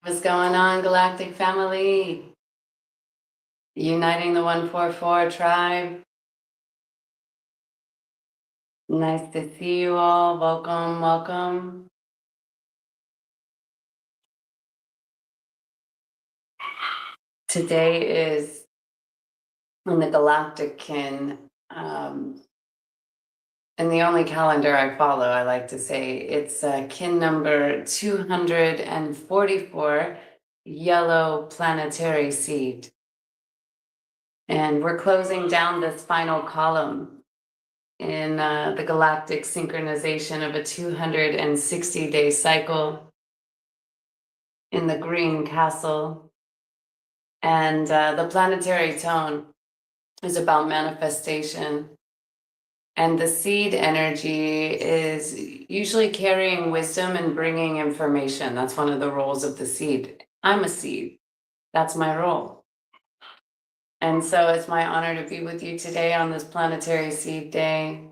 What's going on, Galactic Family? Uniting the 144 tribe. Nice to see you all. Welcome, welcome. Today is in the Galactic kin, and the only calendar I follow, I like to say, it's kin number 244, yellow planetary seed. And we're closing down this final column in the galactic synchronization of a 260-day cycle in the green castle. And the planetary tone is about manifestation. And the seed energy is usually carrying wisdom and bringing information. That's one of the roles of the seed. I'm a seed. That's my role. And so it's my honor to be with you today on this planetary seed day.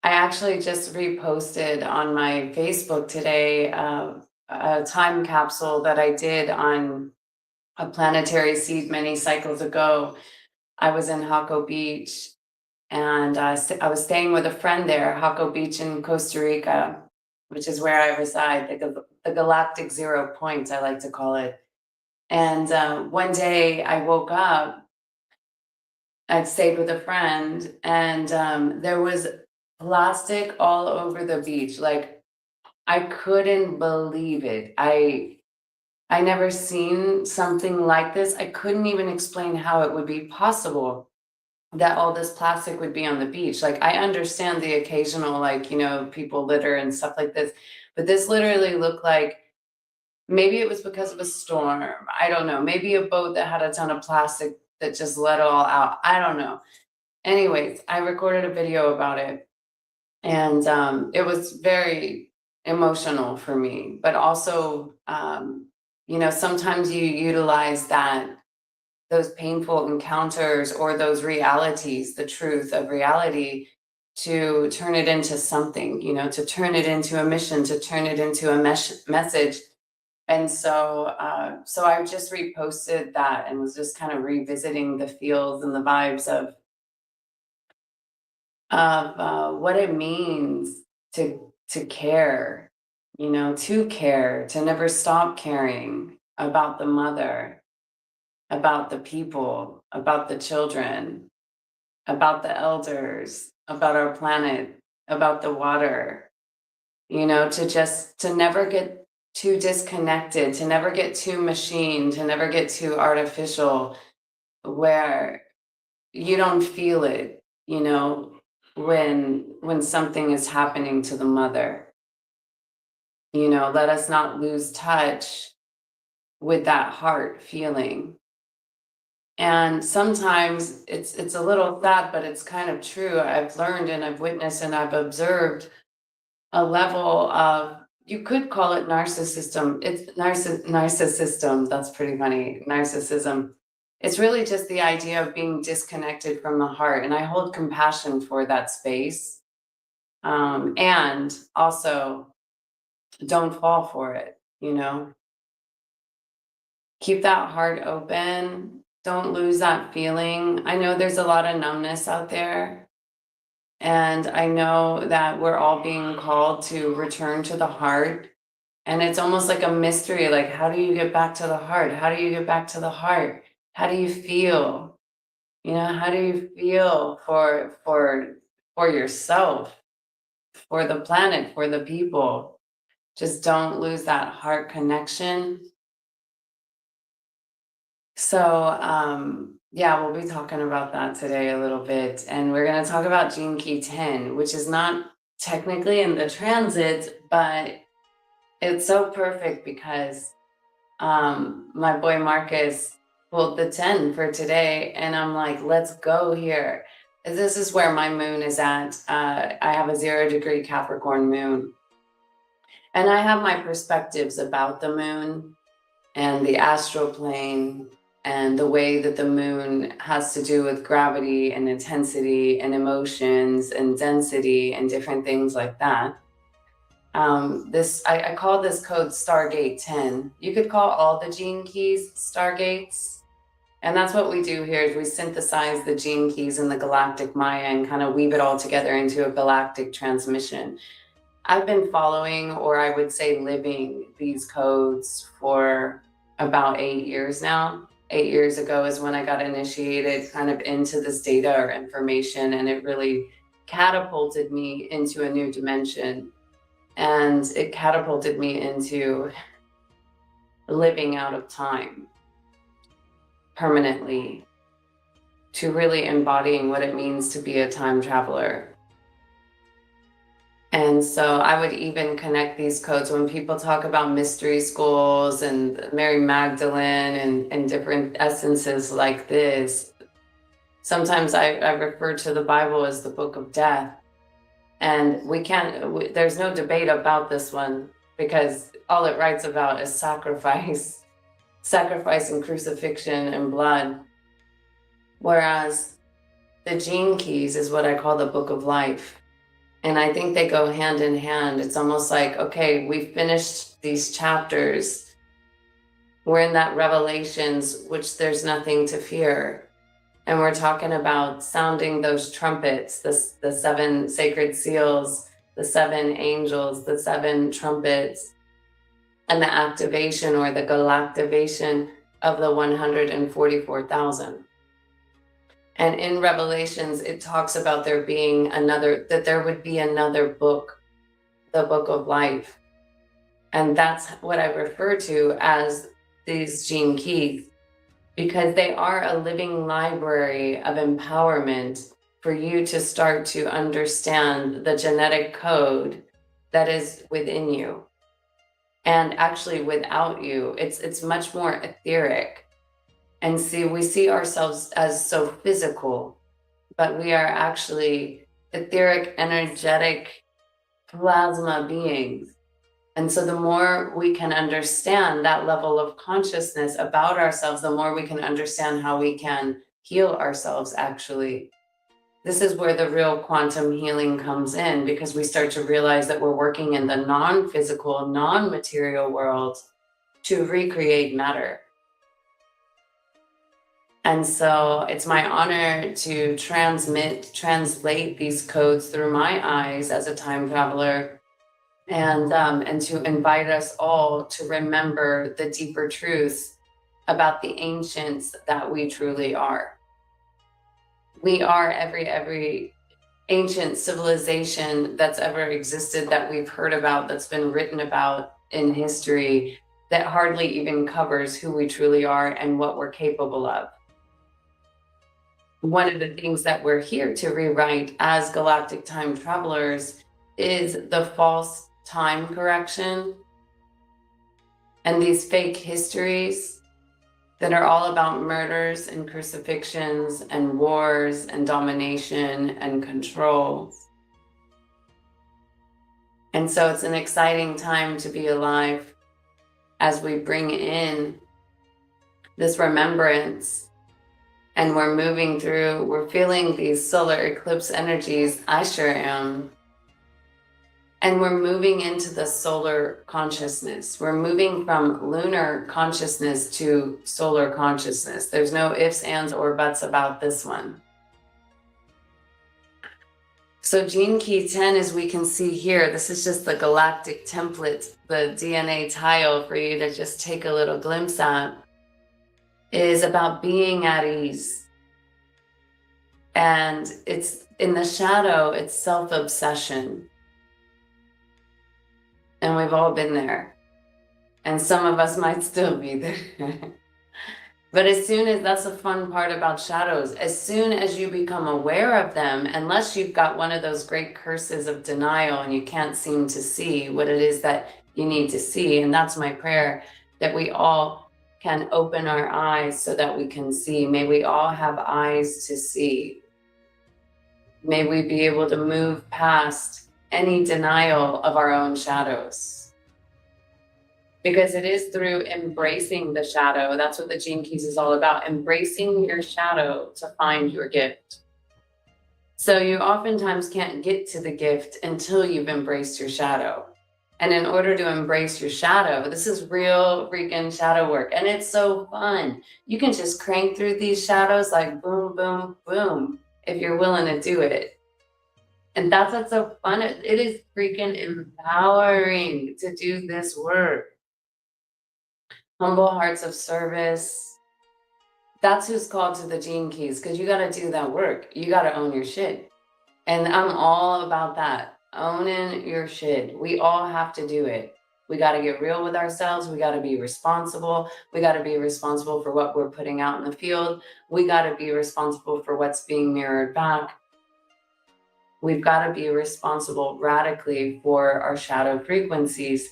I actually just reposted on my Facebook today a time capsule that I did on a planetary seed many cycles ago. I was in Jaco Beach, and I was staying with a friend there, Jaco Beach in Costa Rica, which is where I reside, the galactic 0 point, I like to call it. And one day I woke up, I'd stayed with a friend, and there was plastic all over the beach. Like, I couldn't believe it. I never seen something like this. I couldn't even explain how it would be possible that all this plastic would be on the beach. Like, I understand the occasional, like, people litter and stuff like this, but this literally looked like, maybe it was because of a storm. I don't know. Maybe a boat that had a ton of plastic that just let it all out. I don't know. Anyways, I recorded a video about it, and it was very emotional for me, but also, sometimes you utilize those painful encounters or those realities, the truth of reality, to turn it into something, to turn it into a mission, to turn it into a message. And so I just reposted that and was just kind of revisiting the feels and the vibes of what it means to care, to care, to never stop caring about the mother, about the people, about the children, about the elders, about our planet, about the water, to never get too disconnected, to never get too machine, to never get too artificial, where you don't feel it, when something is happening to the mother. Let us not lose touch with that heart feeling. And sometimes it's a little sad, but it's kind of true. I've learned and I've witnessed and I've observed a level of, you could call it narcissism. It's narcissism. That's pretty funny. Narcissism. It's really just the idea of being disconnected from the heart. And I hold compassion for that space. And also, don't fall for it, Keep that heart open. Don't lose that feeling. I know there's a lot of numbness out there. And I know that we're all being called to return to the heart. And it's almost like a mystery. Like, how do you get back to the heart? How do you get back to the heart? How do you feel? How do you feel for yourself, for the planet, for the people? Just don't lose that heart connection. So, yeah, we'll be talking about that today a little bit. And we're going to talk about Gene Key 10, which is not technically in the transit, but it's so perfect because my boy Marcus pulled the 10 for today. And I'm like, let's go here. This is where my moon is at. I have a 0-degree Capricorn moon. And I have my perspectives about the moon and the astral plane and the way that the moon has to do with gravity and intensity and emotions and density and different things like that. I call this code Stargate 10. You could call all the gene keys Stargates. And that's what we do here is we synthesize the gene keys in the galactic Maya and kind of weave it all together into a galactic transmission. I've been following, or I would say living, these codes for about 8 years now. 8 years ago is when I got initiated kind of into this data or information, and it really catapulted me into a new dimension. And it catapulted me into living out of time permanently, to really embodying what it means to be a time traveler. And so I would even connect these codes when people talk about mystery schools and Mary Magdalene and different essences like this. Sometimes I refer to the Bible as the book of death. And there's no debate about this one, because all it writes about is sacrifice and crucifixion and blood. Whereas the gene keys is what I call the book of life. And I think they go hand in hand. It's almost like, okay, we've finished these chapters. We're in that revelations, which there's nothing to fear. And we're talking about sounding those trumpets, the 7 sacred seals, the 7 angels, the 7 trumpets, and the activation or the galactivation of the 144,000. And in Revelations, it talks about there would be another book, the book of life. And that's what I refer to as these gene keys, because they are a living library of empowerment for you to start to understand the genetic code that is within you. And actually without you, it's much more etheric. And we see ourselves as so physical, but we are actually etheric, energetic, plasma beings. And so the more we can understand that level of consciousness about ourselves, the more we can understand how we can heal ourselves, actually. This is where the real quantum healing comes in, because we start to realize that we're working in the non-physical, non-material world to recreate matter. And so it's my honor to translate these codes through my eyes as a time traveler, and to invite us all to remember the deeper truths about the ancients that we truly are. We are every ancient civilization that's ever existed, that we've heard about, that's been written about in history, that hardly even covers who we truly are and what we're capable of. One of the things that we're here to rewrite as galactic time travelers is the false time correction and these fake histories that are all about murders and crucifixions and wars and domination and control. And so it's an exciting time to be alive as we bring in this remembrance. And we're feeling these solar eclipse energies. I sure am. And we're moving into the solar consciousness. We're moving from lunar consciousness to solar consciousness. There's no ifs, ands, or buts about this one. So gene key 10, as we can see here, this is just the galactic template, the DNA tile for you to just take a little glimpse at, is about being at ease. And it's in the shadow, it's self-obsession. And we've all been there. And some of us might still be there. But that's the fun part about shadows. As soon as you become aware of them, unless you've got one of those great curses of denial and you can't seem to see what it is that you need to see. And that's my prayer, that we all can open our eyes so that we can see. May we all have eyes to see. May we be able to move past any denial of our own shadows. Because it is through embracing the shadow. That's what the Gene Keys is all about. Embracing your shadow to find your gift. So you oftentimes can't get to the gift until you've embraced your shadow. And in order to embrace your shadow, this is real freaking shadow work. And it's so fun. You can just crank through these shadows like boom, boom, boom, if you're willing to do it. And that's what's so fun. It is freaking empowering to do this work. Humble hearts of service. That's who's called to the gene keys, because you got to do that work. You got to own your shit. And I'm all about that. Owning your shit. We all have to do it. We got to get real with ourselves. We got to be responsible. We got to be responsible for what we're putting out in the field. We got to be responsible for what's being mirrored back. We've got to be responsible radically for our shadow frequencies.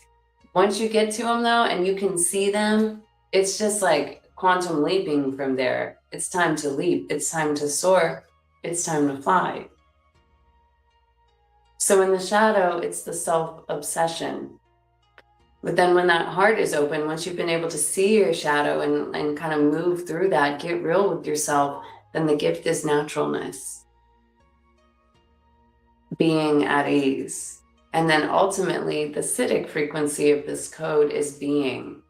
Once you get to them, though, and you can see them, it's just like quantum leaping from there. It's time to leap. It's time to soar. It's time to fly. So in the shadow, it's the self-obsession. But then when that heart is open, once you've been able to see your shadow and kind of move through that, get real with yourself, then the gift is naturalness. Being at ease. And then ultimately, the Siddhic frequency of this code is being.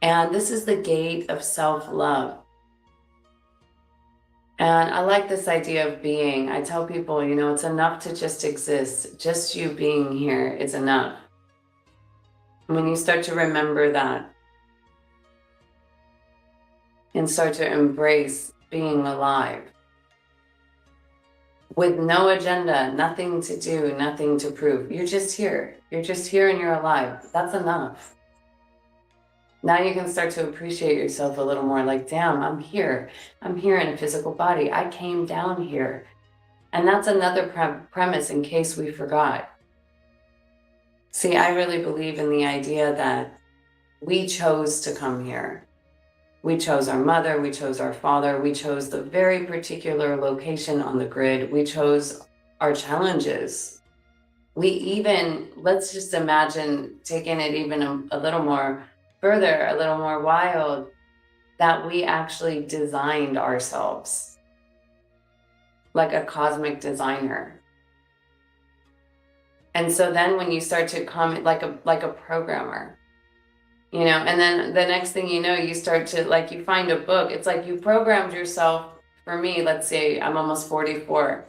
And this is the gate of self-love. And I like this idea of being. I tell people, you know, it's enough to just exist. Just you being here is enough. When you start to remember that and start to embrace being alive with no agenda, nothing to do, nothing to prove. You're just here. You're just here and you're alive. That's enough. Now you can start to appreciate yourself a little more, like, damn, I'm here. I'm here in a physical body. I came down here. And that's another premise in case we forgot. See, I really believe in the idea that we chose to come here. We chose our mother, we chose our father, we chose the very particular location on the grid. We chose our challenges. We even, let's just imagine taking it even a little more further, a little more wild, that we actually designed ourselves like a cosmic designer. And so then when you start to come like a programmer, you know, and then the next thing you know, you start to, like, you find a book. It's like you programmed yourself. For me, let's say I'm almost 44.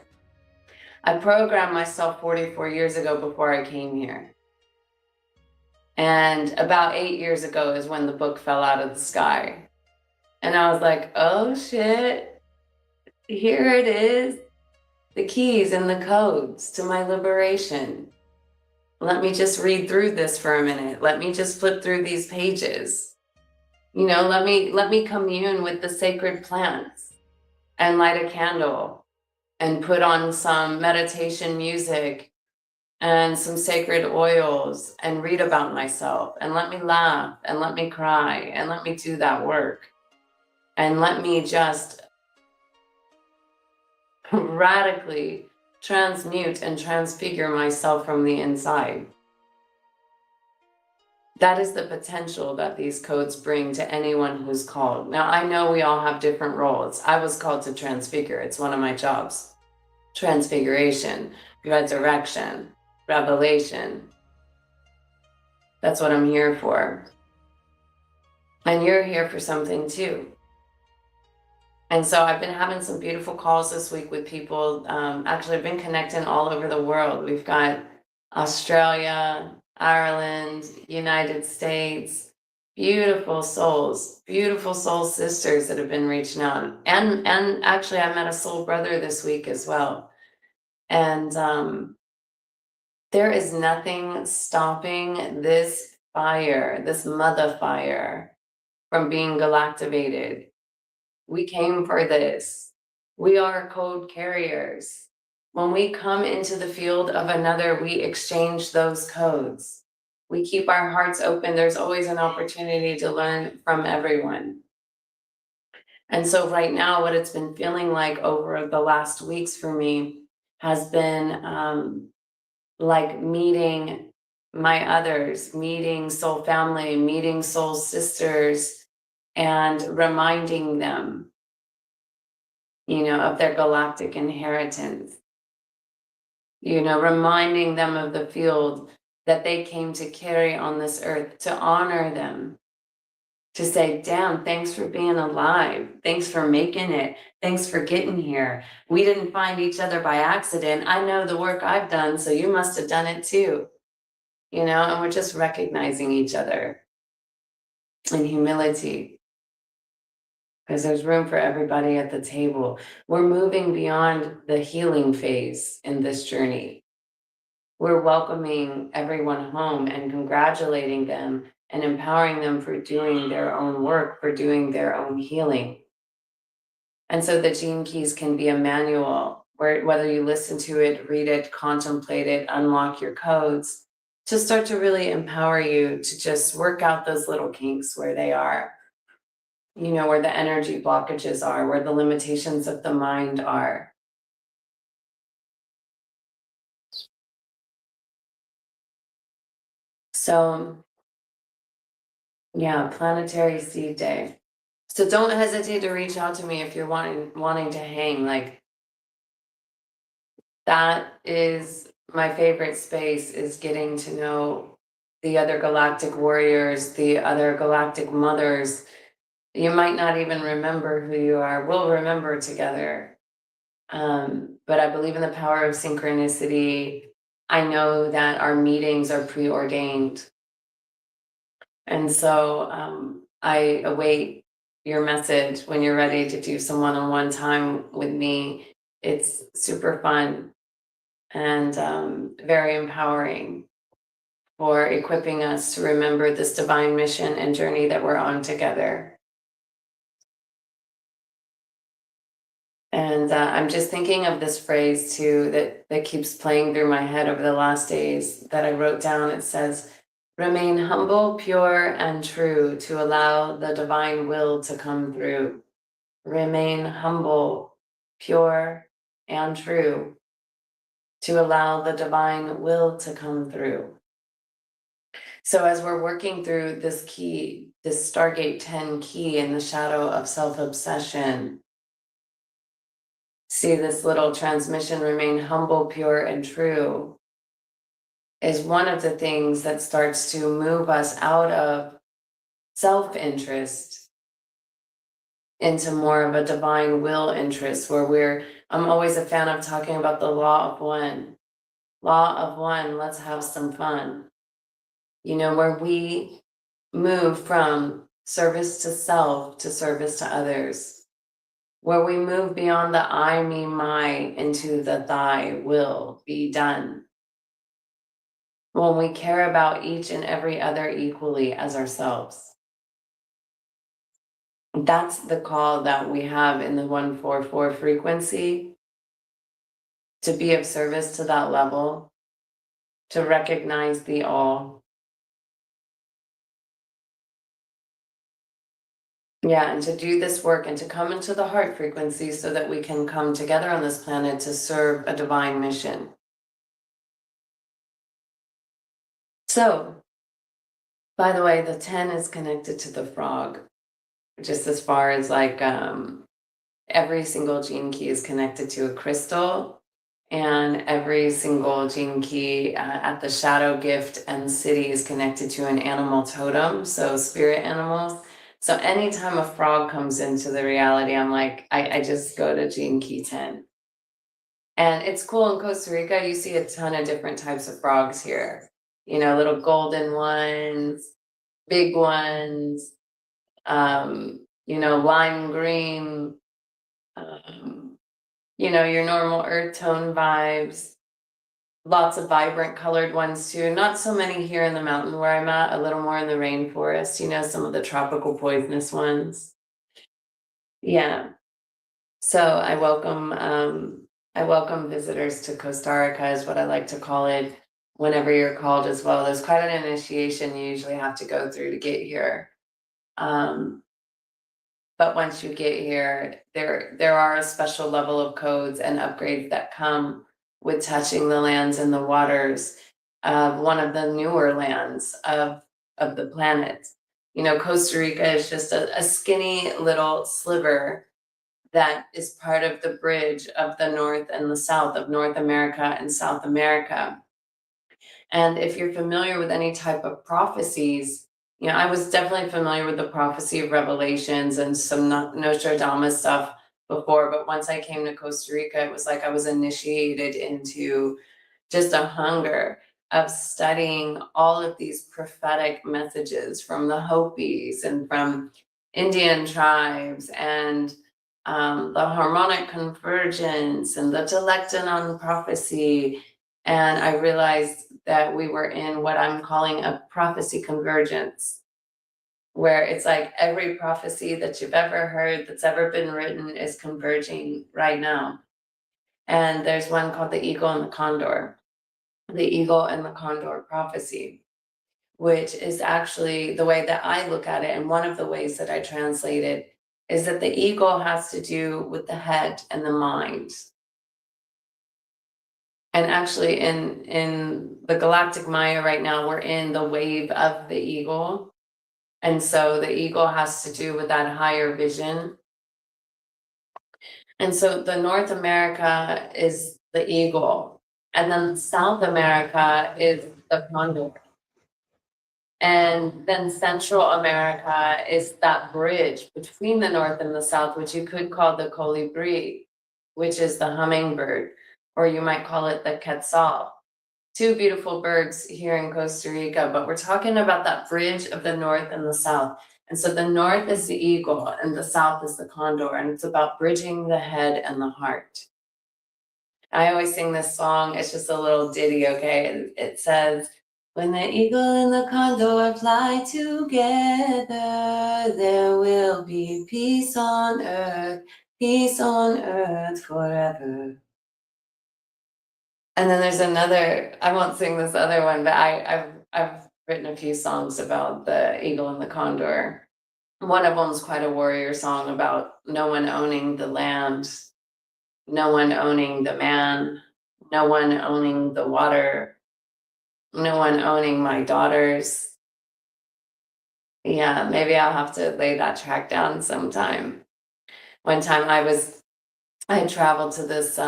I programmed myself 44 years ago before I came here. And about 8 years ago is when the book fell out of the sky. And I was like, oh shit, here it is. The keys and the codes to my liberation. Let me just read through this for a minute. Let me just flip through these pages. You know, let me commune with the sacred plants and light a candle and put on some meditation music and some sacred oils and read about myself, and let me laugh and let me cry and let me do that work and let me just radically transmute and transfigure myself from the inside. That is the potential that these codes bring to anyone who's called. Now, I know we all have different roles. I was called to transfigure. It's one of my jobs. Transfiguration, resurrection, revelation. That's what I'm here for. And you're here for something too. And so I've been having some beautiful calls this week with people. Actually, I've been connecting all over the world. We've got Australia, Ireland, United States, beautiful soul sisters that have been reaching out. And actually, I met a soul brother this week as well. And there is nothing stopping this fire, this mother fire, from being galactivated. We came for this. We are code carriers. When we come into the field of another, we exchange those codes. We keep our hearts open. There's always an opportunity to learn from everyone. And so right now, what it's been feeling like over the last weeks for me has been like meeting my others, meeting soul family, meeting soul sisters, and reminding them, you know, of their galactic inheritance, you know, reminding them of the field that they came to carry on this earth, to honor them, to say, damn, thanks for being alive. Thanks for making it. Thanks for getting here. We didn't find each other by accident. I know the work I've done, so you must have done it too. And we're just recognizing each other in humility, because there's room for everybody at the table. We're moving beyond the healing phase in this journey. We're welcoming everyone home and congratulating them and empowering them for doing their own work, for doing their own healing. And so the Gene Keys can be a manual where, whether you listen to it, read it, contemplate it, unlock your codes, to start to really empower you to just work out those little kinks where they are, where the energy blockages are, where the limitations of the mind are. So, yeah, Planetary Seed Day. So don't hesitate to reach out to me if you're wanting to hang. Like, that is my favorite space, is getting to know the other galactic warriors, the other galactic mothers. You might not even remember who you are. We'll remember together. But I believe in the power of synchronicity. I know that our meetings are preordained. And so I await your message when you're ready to do some one-on-one time with me. It's super fun and very empowering for equipping us to remember this divine mission and journey that we're on together. And I'm just thinking of this phrase too that keeps playing through my head over the last days that I wrote down. It says, remain humble, pure, and true to allow the divine will to come through. Remain humble, pure, and true to allow the divine will to come through. So as we're working through this key, this Stargate 10 key in the shadow of self-obsession, see this little transmission, remain humble, pure, and true, is one of the things that starts to move us out of self-interest into more of a divine will interest, where I'm always a fan of talking about the law of one. Law of one, let's have some fun. Where we move from service to self to service to others, where we move beyond the I, me, my into the thy will be done. When we care about each and every other equally as ourselves. That's the call that we have in the 144 frequency, to be of service to that level, to recognize the all. Yeah, and to do this work and to come into the heart frequency so that we can come together on this planet to serve a divine mission. So, by the way, the 10 is connected to the frog, just as far as like every single gene key is connected to a crystal, and every single gene key at the shadow gift and city is connected to an animal totem, so spirit animals. So anytime a frog comes into the reality, I'm like, I just go to gene key 10. And it's cool, in Costa Rica, you see a ton of different types of frogs here. Little golden ones, big ones, lime green, your normal earth tone vibes, lots of vibrant colored ones too. Not so many here in the mountain where I'm at, a little more in the rainforest, some of the tropical poisonous ones. Yeah. So I welcome visitors to Costa Rica, is what I like to call it, whenever you're called as well. There's quite an initiation you usually have to go through to get here. But once you get here, there are a special level of codes and upgrades that come with touching the lands and the waters of one of the newer lands of the planet. Costa Rica is just a skinny little sliver that is part of the bridge of the North and the South, of North America and South America. And if you're familiar with any type of prophecies, I was definitely familiar with the prophecy of Revelations and some Nostradamus stuff before, but once I came to Costa Rica, it was like I was initiated into just a hunger of studying all of these prophetic messages from the Hopis and from Indian tribes and the harmonic convergence and the Telectanon prophecy. And I realized that we were in what I'm calling a prophecy convergence, where it's like every prophecy that you've ever heard that's ever been written is converging right now. And there's one called the Eagle and the Condor, the Eagle and the Condor prophecy, which is actually the way that I look at it. And one of the ways that I translate it is that the eagle has to do with the head and the mind. And actually in the galactic Maya right now, we're in the wave of the eagle. And so the eagle has to do with that higher vision. And so the North America is the eagle, and then South America is the condor. And then Central America is that bridge between the North and the South, which you could call the colibri, which is the hummingbird, or you might call it the quetzal. Two beautiful birds here in Costa Rica, but we're talking about that bridge of the North and the South. And so the North is the eagle and the South is the condor, and it's about bridging the head and the heart. I always sing this song. It's just a little ditty, okay? It says, when the eagle and the condor fly together, there will be peace on earth forever. And then there's another, I won't sing this other one, but I've written a few songs about the eagle and the condor. One of them's quite a warrior song about no one owning the land, no one owning the man, no one owning the water, no one owning my daughters. Yeah, maybe I'll have to lay that track down sometime. One time I traveled to this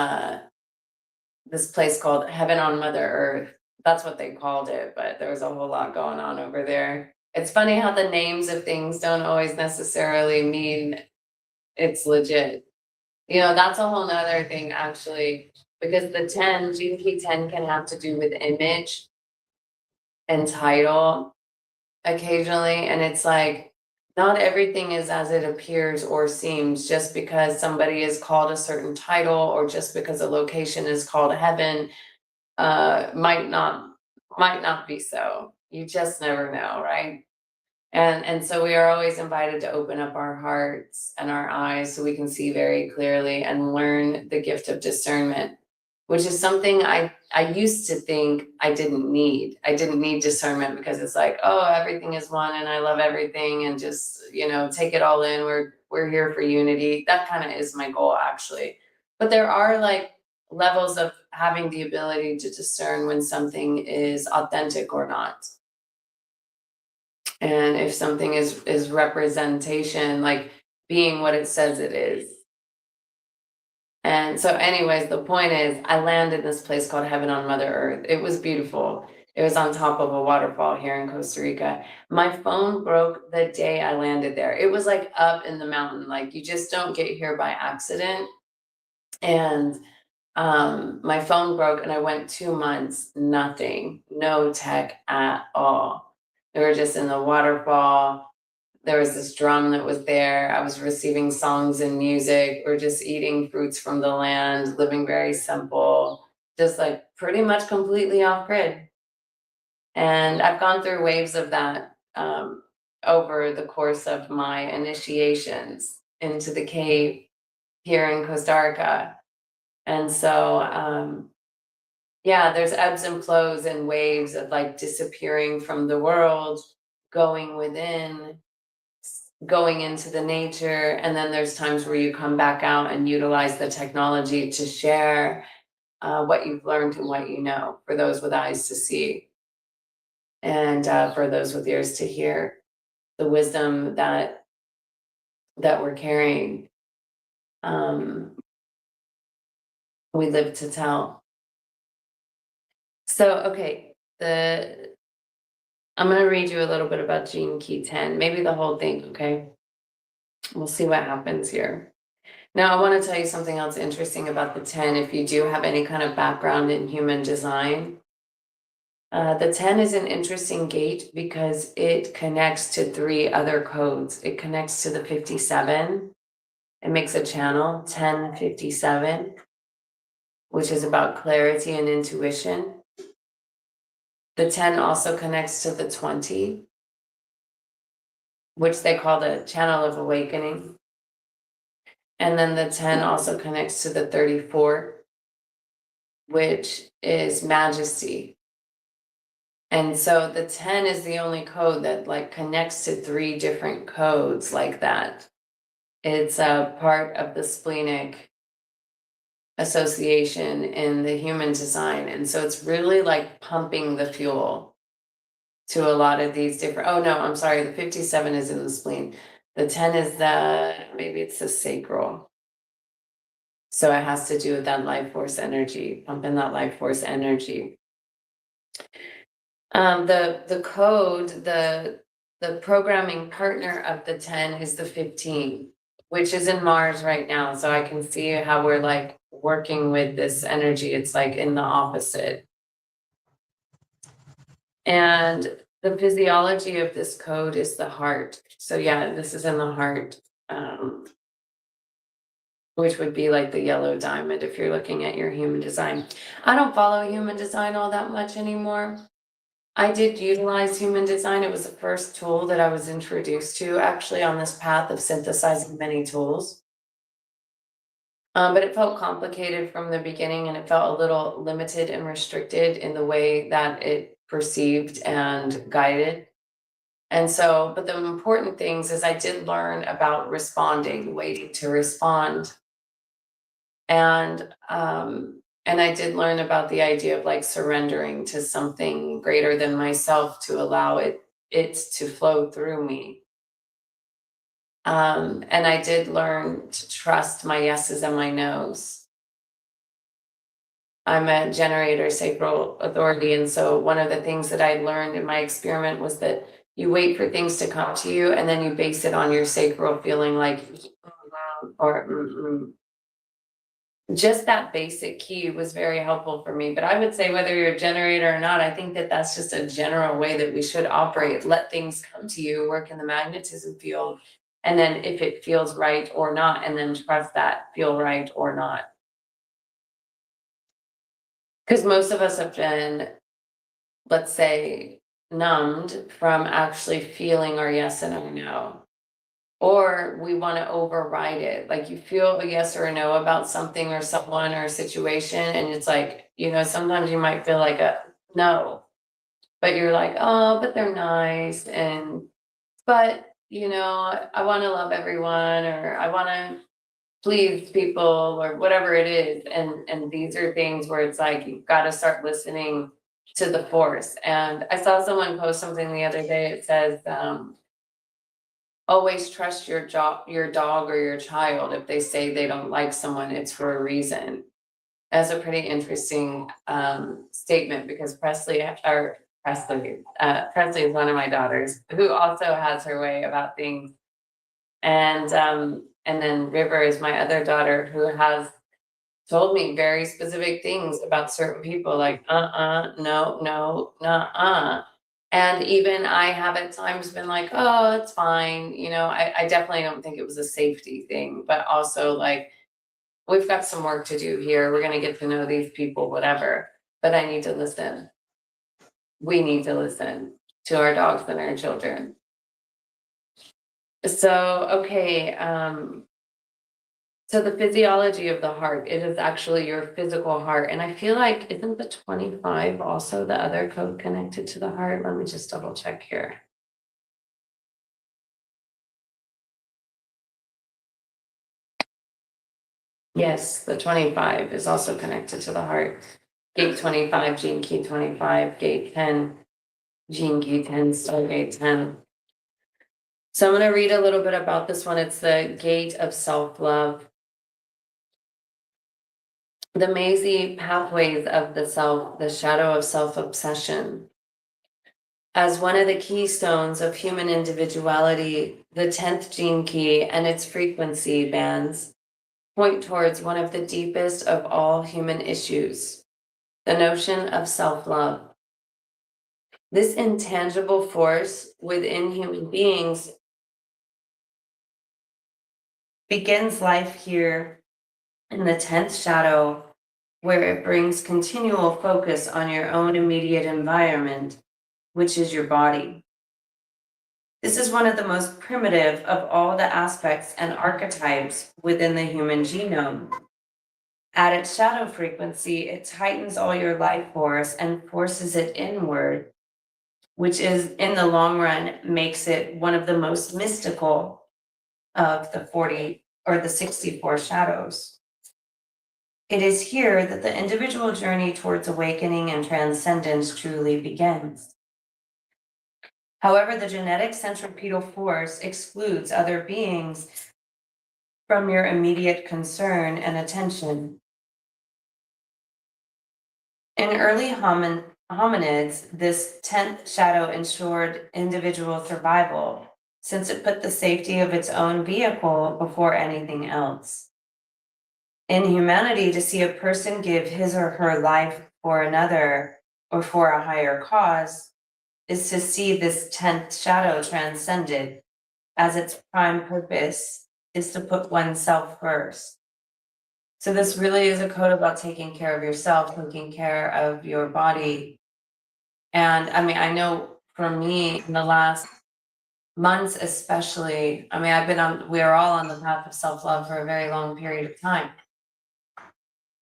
place called Heaven on Mother Earth. That's what they called it, but there was a whole lot going on over there. It's funny how the names of things don't always necessarily mean it's legit. That's a whole nother thing actually, because the 10, Gene Key 10 can have to do with image and title occasionally. And it's like, not everything is as it appears or seems just because somebody is called a certain title or just because a location is called heaven, might not be so. You just never know, right? And so we are always invited to open up our hearts and our eyes so we can see very clearly and learn the gift of discernment, which is something I used to think I didn't need. I didn't need discernment because it's like, oh, everything is one and I love everything and just, take it all in. We're here for unity. That kind of is my goal actually. But there are like levels of having the ability to discern when something is authentic or not. And if something is representation, like being what it says it is. And so anyways, the point is I landed in this place called Heaven on Mother Earth. It was beautiful. It was on top of a waterfall here in Costa Rica. My phone broke the day I landed there. It was like up in the mountain. Like you just don't get here by accident. And my phone broke and I went 2 months, nothing, no tech at all. We were just in the waterfall. There was this drum that was there. I was receiving songs and music. We're just eating fruits from the land, living very simple, just like pretty much completely off grid. And I've gone through waves of that over the course of my initiations into the cave here in Costa Rica. And so, yeah, there's ebbs and flows and waves of like disappearing from the world, going within, going into the nature, and then there's times where you come back out and utilize the technology to share what you've learned and what you know, for those with eyes to see and for those with ears to hear the wisdom that we're carrying. We live to tell. So, okay, I'm going to read you a little bit about Gene Key 10, maybe the whole thing, okay? We'll see what happens here. Now, I want to tell you something else interesting about the 10. If you do have any kind of background in human design, the 10 is an interesting gate because it connects to 3 other codes. It connects to the 57. It makes a channel, 1057, which is about clarity and intuition. The 10 also connects to the 20, which they call the channel of awakening. And then the 10 also connects to the 34, which is majesty. And so the 10 is the only code that like connects to 3 different codes like that. It's a part of the splenic association in the human design. And so it's really like pumping the fuel to a lot of these different, oh no, I'm sorry, the 57 is in the spleen. The 10 is maybe it's the sacral. So it has to do with that life force energy, pumping that life force energy. The code, the programming partner of the 10 is the 15, which is in Mars right now. So I can see how we're like working with this energy. It's like in the opposite. And the physiology of this code is the heart. So yeah, this is in the heart, which would be like the yellow diamond if you're looking at your human design. I don't follow human design all that much anymore. I did utilize human design. It was the first tool that I was introduced to actually on this path of synthesizing many tools. But it felt complicated from the beginning, and it felt a little limited and restricted in the way that it perceived and guided. And so, but the important things is I did learn about responding, waiting to respond. And I did learn about the idea of like surrendering to something greater than myself to allow it to flow through me. And I did learn to trust my yeses and my nos. I'm a generator sacral authority. And so one of the things that I learned in my experiment was that you wait for things to come to you and then you base it on your sacral feeling like, or just that basic key was very helpful for me. But I would say whether you're a generator or not, I think that that's just a general way that we should operate. Let things come to you, work in the magnetism field. And then if it feels right or not, and then trust that feel right or not. Because most of us have been, let's say, numbed from actually feeling our yes and our no. Or we want to override it. Like you feel a yes or a no about something or someone or a situation. And it's like, sometimes you might feel like a no, but you're like, oh, but they're nice. But I want to love everyone, or I want to please people, or whatever it is. And these are things where it's like, you've got to start listening to the force. And I saw someone post something the other day. It says, always trust your dog or your child. If they say they don't like someone, it's for a reason. That's a pretty interesting statement, because Presley is one of my daughters who also has her way about things. And then River is my other daughter who has told me very specific things about certain people, like no, nuh-uh. And even I have at times been like, oh, it's fine. I definitely don't think it was a safety thing, but also like, we've got some work to do here. We're going to get to know these people, whatever. But I need to listen. We need to listen to our dogs and our children. So, okay. So the physiology of the heart, it is actually your physical heart. And I feel like, isn't the 25 also the other code connected to the heart? Let me just double check here. Yes, the 25 is also connected to the heart. Gate 25, gene key 25, gate 10, gene key 10, stargate 10. So I'm going to read a little bit about this one. It's the gate of self-love. The mazy pathways of the self, the shadow of self-obsession. As one of the keystones of human individuality, the 10th gene key and its frequency bands point towards one of the deepest of all human issues, the notion of self-love. This intangible force within human beings begins life here in the 10th shadow, where it brings continual focus on your own immediate environment, which is your body. This is one of the most primitive of all the aspects and archetypes within the human genome. At its shadow frequency, it tightens all your life force and forces it inward, which is, in the long run, makes it one of the most mystical of the 40 or the 64 shadows. It is here that the individual journey towards awakening and transcendence truly begins. However, the genetic centripetal force excludes other beings from your immediate concern and attention. In early hominids, this 10th shadow ensured individual survival, since it put the safety of its own vehicle before anything else. In humanity, to see a person give his or her life for another or for a higher cause is to see this 10th shadow transcended, as its prime purpose is to put oneself first. So this really is a code about taking care of yourself, taking care of your body. And I mean, I know for me in the last months especially, I mean, we are all on the path of self-love for a very long period of time.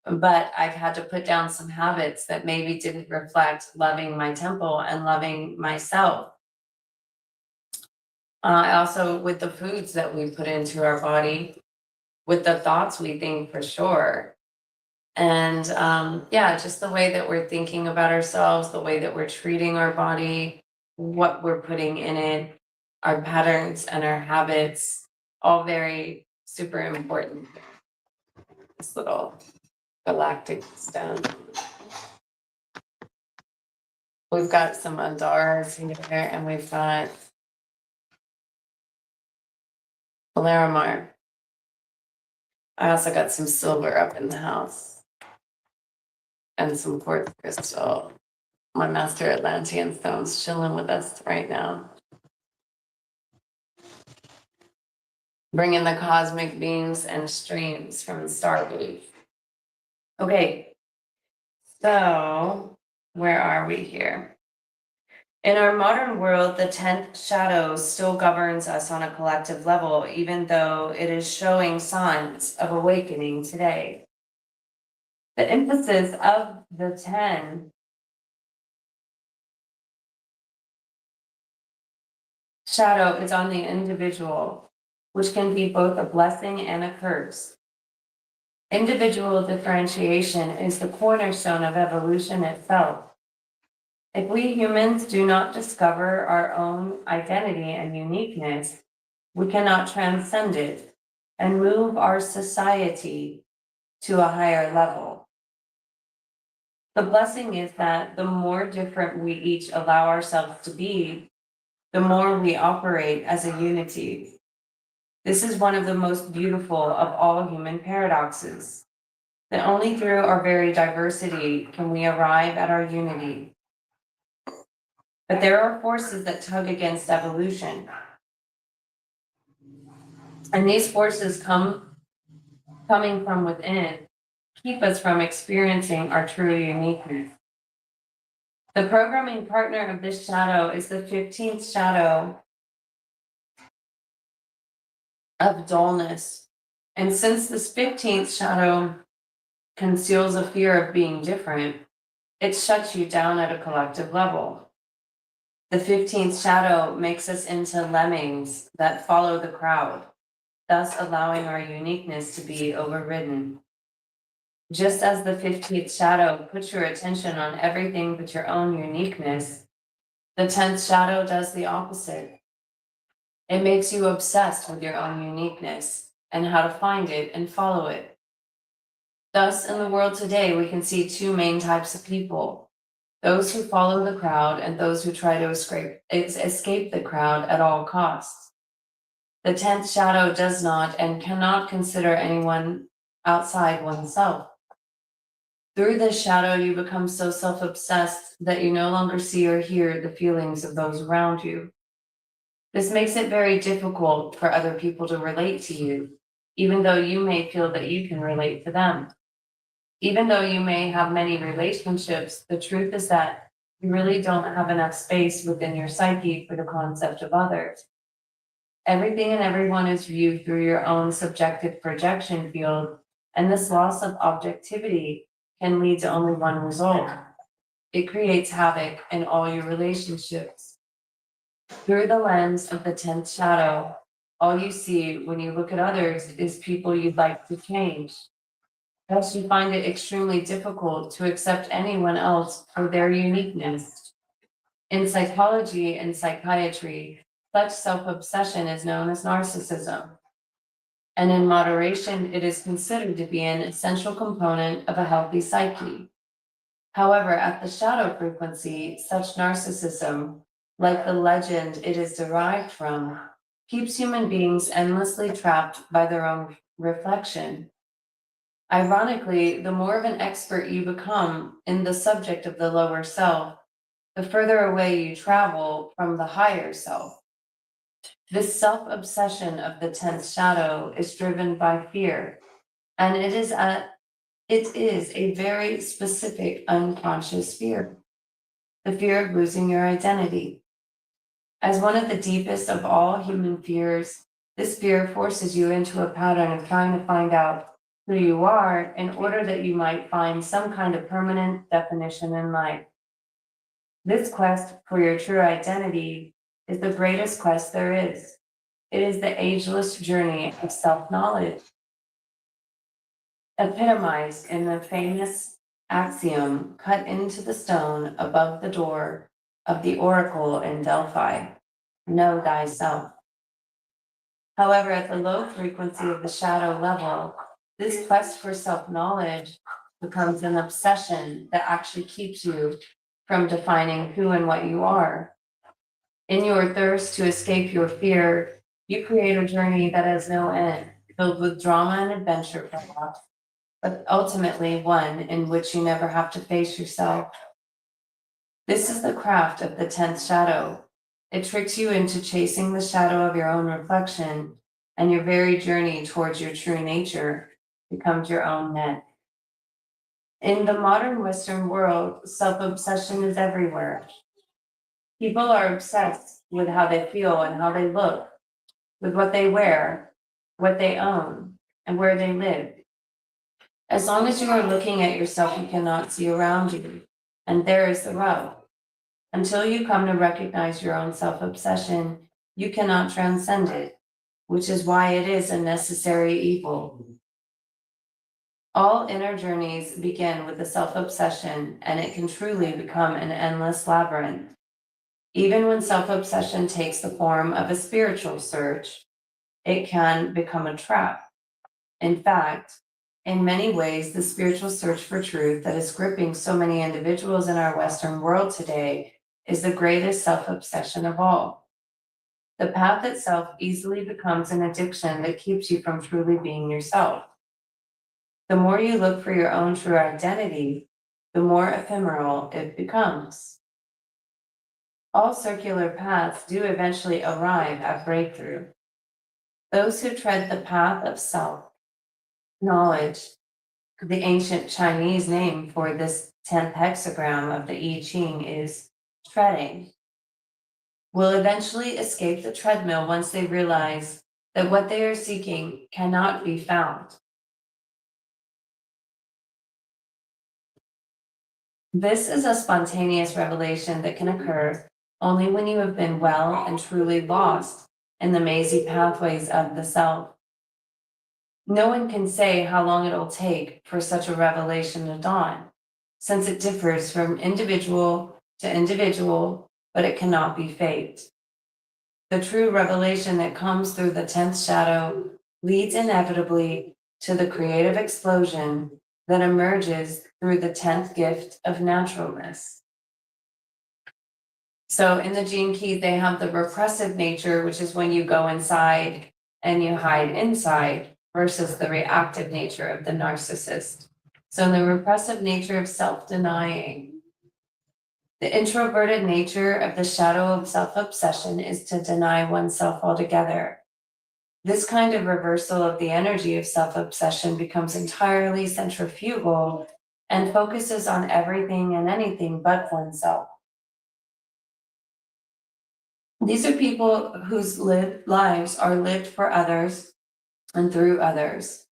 But I've had to put down some habits that maybe didn't reflect loving my temple and loving myself. Also with the foods that we put into our body, with the thoughts we think, for sure. And yeah, just the way that we're thinking about ourselves, the way that we're treating our body, what we're putting in it, our patterns and our habits, all very super important. This little galactic stone. We've got some Andaras here, and we've got Polarimar. I also got some silver up in the house and some quartz crystal. My master Atlantean stone's chilling with us right now. Bringing the cosmic beams and streams from Stargate. Okay, so where are we here? In our modern world, the 10th shadow still governs us on a collective level, even though it is showing signs of awakening today. The emphasis of the 10 shadow is on the individual, which can be both a blessing and a curse. Individual differentiation is the cornerstone of evolution itself. If we humans do not discover our own identity and uniqueness, we cannot transcend it and move our society to a higher level. The blessing is that the more different we each allow ourselves to be, the more we operate as a unity. This is one of the most beautiful of all human paradoxes, that only through our very diversity can we arrive at our unity. But there are forces that tug against evolution. And these forces coming from within keep us from experiencing our true uniqueness. The programming partner of this shadow is the 15th shadow of dullness. And since this 15th shadow conceals a fear of being different, it shuts you down at a collective level. The 15th shadow makes us into lemmings that follow the crowd, thus allowing our uniqueness to be overridden. Just as the 15th shadow puts your attention on everything but your own uniqueness, the 10th shadow does the opposite. It makes you obsessed with your own uniqueness and how to find it and follow it. Thus, in the world today, we can see two main types of people: those who follow the crowd and those who try to escape the crowd at all costs. The 10th shadow does not and cannot consider anyone outside oneself. Through this shadow, you become so self-obsessed that you no longer see or hear the feelings of those around you. This makes it very difficult for other people to relate to you, even though you may feel that you can relate to them. Even though you may have many relationships, the truth is that you really don't have enough space within your psyche for the concept of others. Everything and everyone is viewed through your own subjective projection field, and this loss of objectivity can lead to only one result. It creates havoc in all your relationships. Through the lens of the 10th shadow, all you see when you look at others is people you'd like to change. Thus, you find it extremely difficult to accept anyone else for their uniqueness. In psychology and psychiatry, such self-obsession is known as narcissism. And in moderation, it is considered to be an essential component of a healthy psyche. However, at the shadow frequency, such narcissism, like the legend it is derived from, keeps human beings endlessly trapped by their own reflection. Ironically, the more of an expert you become in the subject of the lower self, the further away you travel from the higher self. This self-obsession of the 10th shadow is driven by fear, and it is a very specific unconscious fear, the fear of losing your identity. As one of the deepest of all human fears, this fear forces you into a pattern of trying to find out who you are in order that you might find some kind of permanent definition in life. This quest for your true identity is the greatest quest there is. It is the ageless journey of self-knowledge, epitomized in the famous axiom cut into the stone above the door of the oracle in Delphi, know thyself. However, at the low frequency of the shadow level, this quest for self-knowledge becomes an obsession that actually keeps you from defining who and what you are. In your thirst to escape your fear, you create a journey that has no end, filled with drama and adventure perhaps, but ultimately one in which you never have to face yourself. This is the craft of the 10th shadow. It tricks you into chasing the shadow of your own reflection, and your very journey towards your true nature becomes your own net. In the modern Western world, self-obsession is everywhere. People are obsessed with how they feel and how they look, with what they wear, what they own, and where they live. As long as you are looking at yourself, you cannot see around you, and there is the rub. Until you come to recognize your own self-obsession, you cannot transcend it, which is why it is a necessary evil. All inner journeys begin with a self-obsession, and it can truly become an endless labyrinth. Even when self-obsession takes the form of a spiritual search, it can become a trap. In fact, in many ways, the spiritual search for truth that is gripping so many individuals in our Western world today is the greatest self-obsession of all. The path itself easily becomes an addiction that keeps you from truly being yourself. The more you look for your own true identity, the more ephemeral it becomes. All circular paths do eventually arrive at breakthrough. Those who tread the path of self-knowledge, the ancient Chinese name for this 10th hexagram of the I Ching is treading, will eventually escape the treadmill once they realize that what they are seeking cannot be found. This is a spontaneous revelation that can occur only when you have been well and truly lost in the mazy pathways of the self. No one can say how long it will take for such a revelation to dawn, since it differs from individual to individual, but it cannot be faked. The true revelation that comes through the 10th shadow leads inevitably to the creative explosion that emerges through the 10th gift of naturalness. So in the gene key, they have the repressive nature, which is when you go inside and you hide inside, versus the reactive nature of the narcissist. So in the repressive nature of self-denying, the introverted nature of the shadow of self-obsession is to deny oneself altogether. This kind of reversal of the energy of self-obsession becomes entirely centrifugal and focuses on everything and anything but oneself. These are people whose lives are lived for others and through others.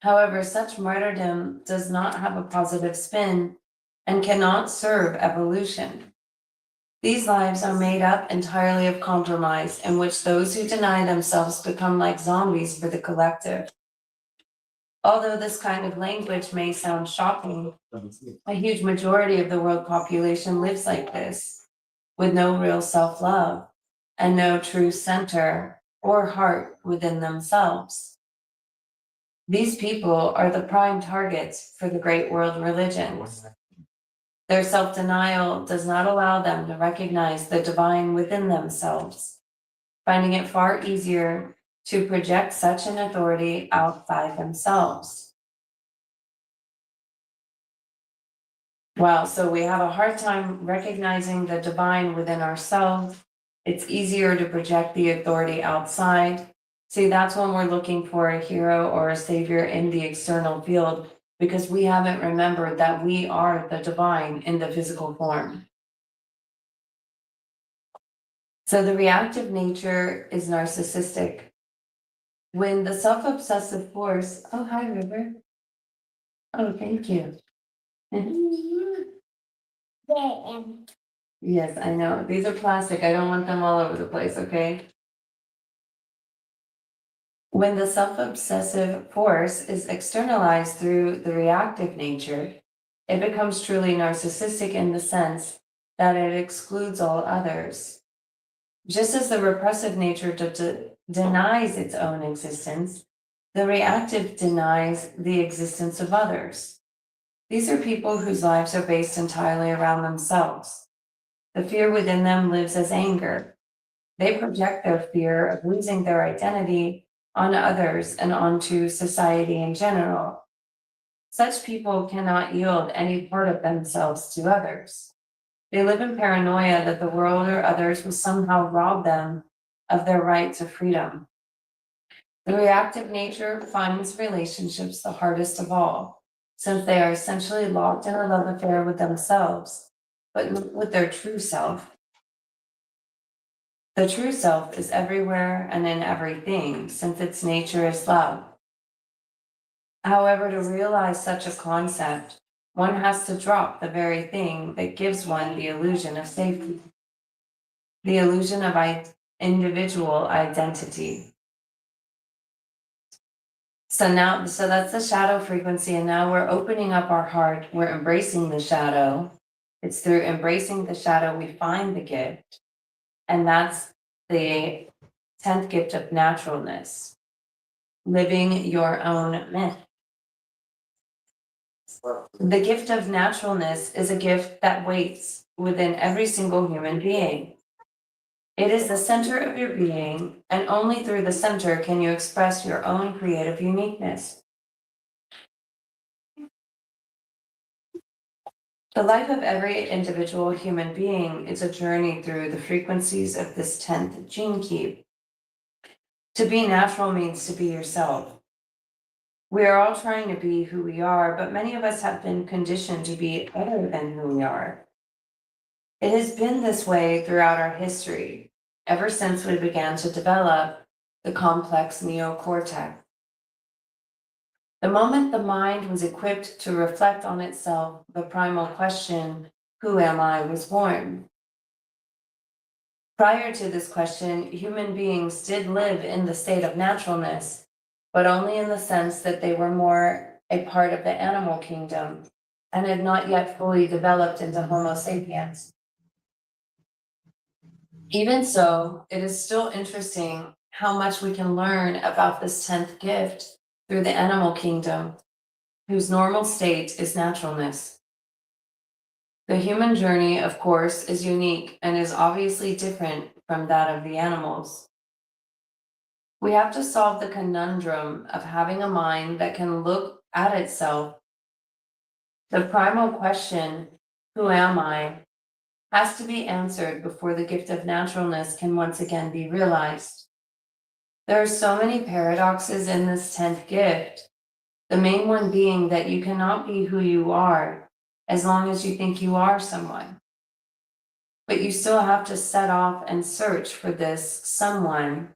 However, such martyrdom does not have a positive spin and cannot serve evolution. These lives are made up entirely of compromise, in which those who deny themselves become like zombies for the collective. Although this kind of language may sound shocking, a huge majority of the world population lives like this, with no real self-love and no true center or heart within themselves. These people are the prime targets for the great world religions. Their self-denial does not allow them to recognize the divine within themselves, finding it far easier to project such an authority outside themselves. Wow, so we have a hard time recognizing the divine within ourselves. It's easier to project the authority outside. See, that's when we're looking for a hero or a savior in the external field, because we haven't remembered that we are the divine in the physical form. So the reactive nature is narcissistic. When the self-obsessive force, oh, hi, River. Oh, thank you. Yes, I know. These are plastic. I don't want them all over the place, okay? When the self-obsessive force is externalized through the reactive nature, it becomes truly narcissistic in the sense that it excludes all others. Just as the repressive nature denies its own existence, the reactive denies the existence of others. These are people whose lives are based entirely around themselves. The fear within them lives as anger. They project their fear of losing their identity on others and onto society in general. Such people cannot yield any part of themselves to others. They live in paranoia that the world or others will somehow rob them of their right to freedom. The reactive nature finds relationships the hardest of all, since they are essentially locked in a love affair with themselves, but not with their true self. The true self is everywhere and in everything, since its nature is love. However, to realize such a concept, one has to drop the very thing that gives one the illusion of safety, the illusion of individual identity. So that's the shadow frequency, and now we're opening up our heart, we're embracing the shadow. It's through embracing the shadow we find the gift, and that's the 10th gift of naturalness, living your own myth. The gift of naturalness is a gift that waits within every single human being. It is the center of your being, and only through the center can you express your own creative uniqueness. The life of every individual human being is a journey through the frequencies of this 10th gene key. To be natural means to be yourself. We are all trying to be who we are, but many of us have been conditioned to be other than who we are. It has been this way throughout our history, ever since we began to develop the complex neocortex. The moment the mind was equipped to reflect on itself, the primal question, who am I, was born. Prior to this question, human beings did live in the state of naturalness, but only in the sense that they were more a part of the animal kingdom and had not yet fully developed into Homo sapiens. Even so, it is still interesting how much we can learn about this 10th gift through the animal kingdom, whose normal state is naturalness. The human journey, of course, is unique and is obviously different from that of the animals. We have to solve the conundrum of having a mind that can look at itself. The primal question, who am I, has to be answered before the gift of naturalness can once again be realized. There are so many paradoxes in this 10th gift, the main one being that you cannot be who you are as long as you think you are someone. But you still have to set off and search for this someone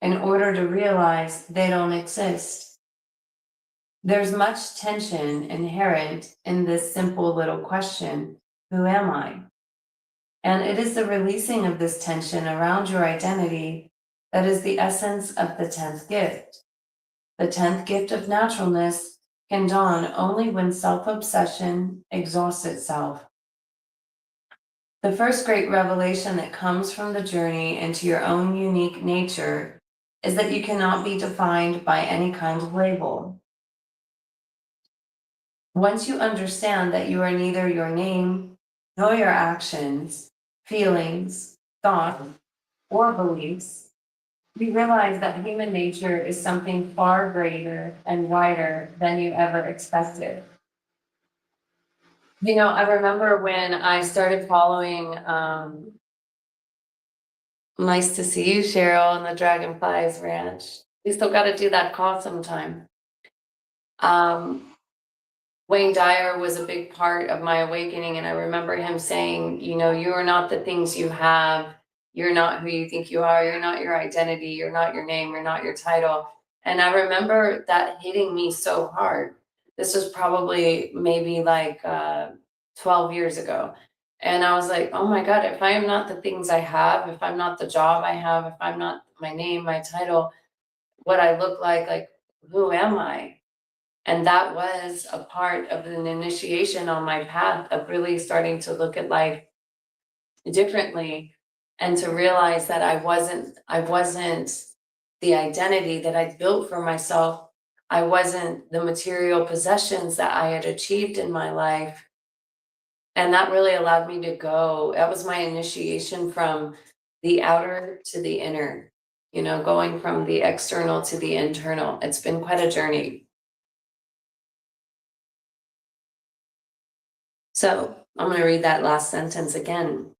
in order to realize they don't exist. There's much tension inherent in this simple little question, who am I? And it is the releasing of this tension around your identity that is the essence of the 10th gift. The 10th gift of naturalness can dawn only when self-obsession exhausts itself. The first great revelation that comes from the journey into your own unique nature is that you cannot be defined by any kind of label. Once you understand that you are neither your name nor your actions, feelings, thoughts, or beliefs, you realize that human nature is something far greater and wider than you ever expected. You know, I remember when I started following, nice to see you, Cheryl, and the Dragonflies Ranch. We still got to do that call sometime. Um, Wayne Dyer was a big part of my awakening, and I remember him saying, you know, you are not the things you have. You're not who you think you are. You're not your identity. You're not your name. You're not your title. And I remember that hitting me so hard. This was probably maybe like 12 years ago. And I was like, oh my God, if I am not the things I have, if I'm not the job I have, if I'm not my name, my title, what I look like who am I? And that was a part of an initiation on my path of really starting to look at life differently and to realize that I wasn't the identity that I'd built for myself. I wasn't the material possessions that I had achieved in my life. And that really allowed me to go. That was my initiation from the outer to the inner, you know, going from the external to the internal. It's been quite a journey. So I'm going to read that last sentence again.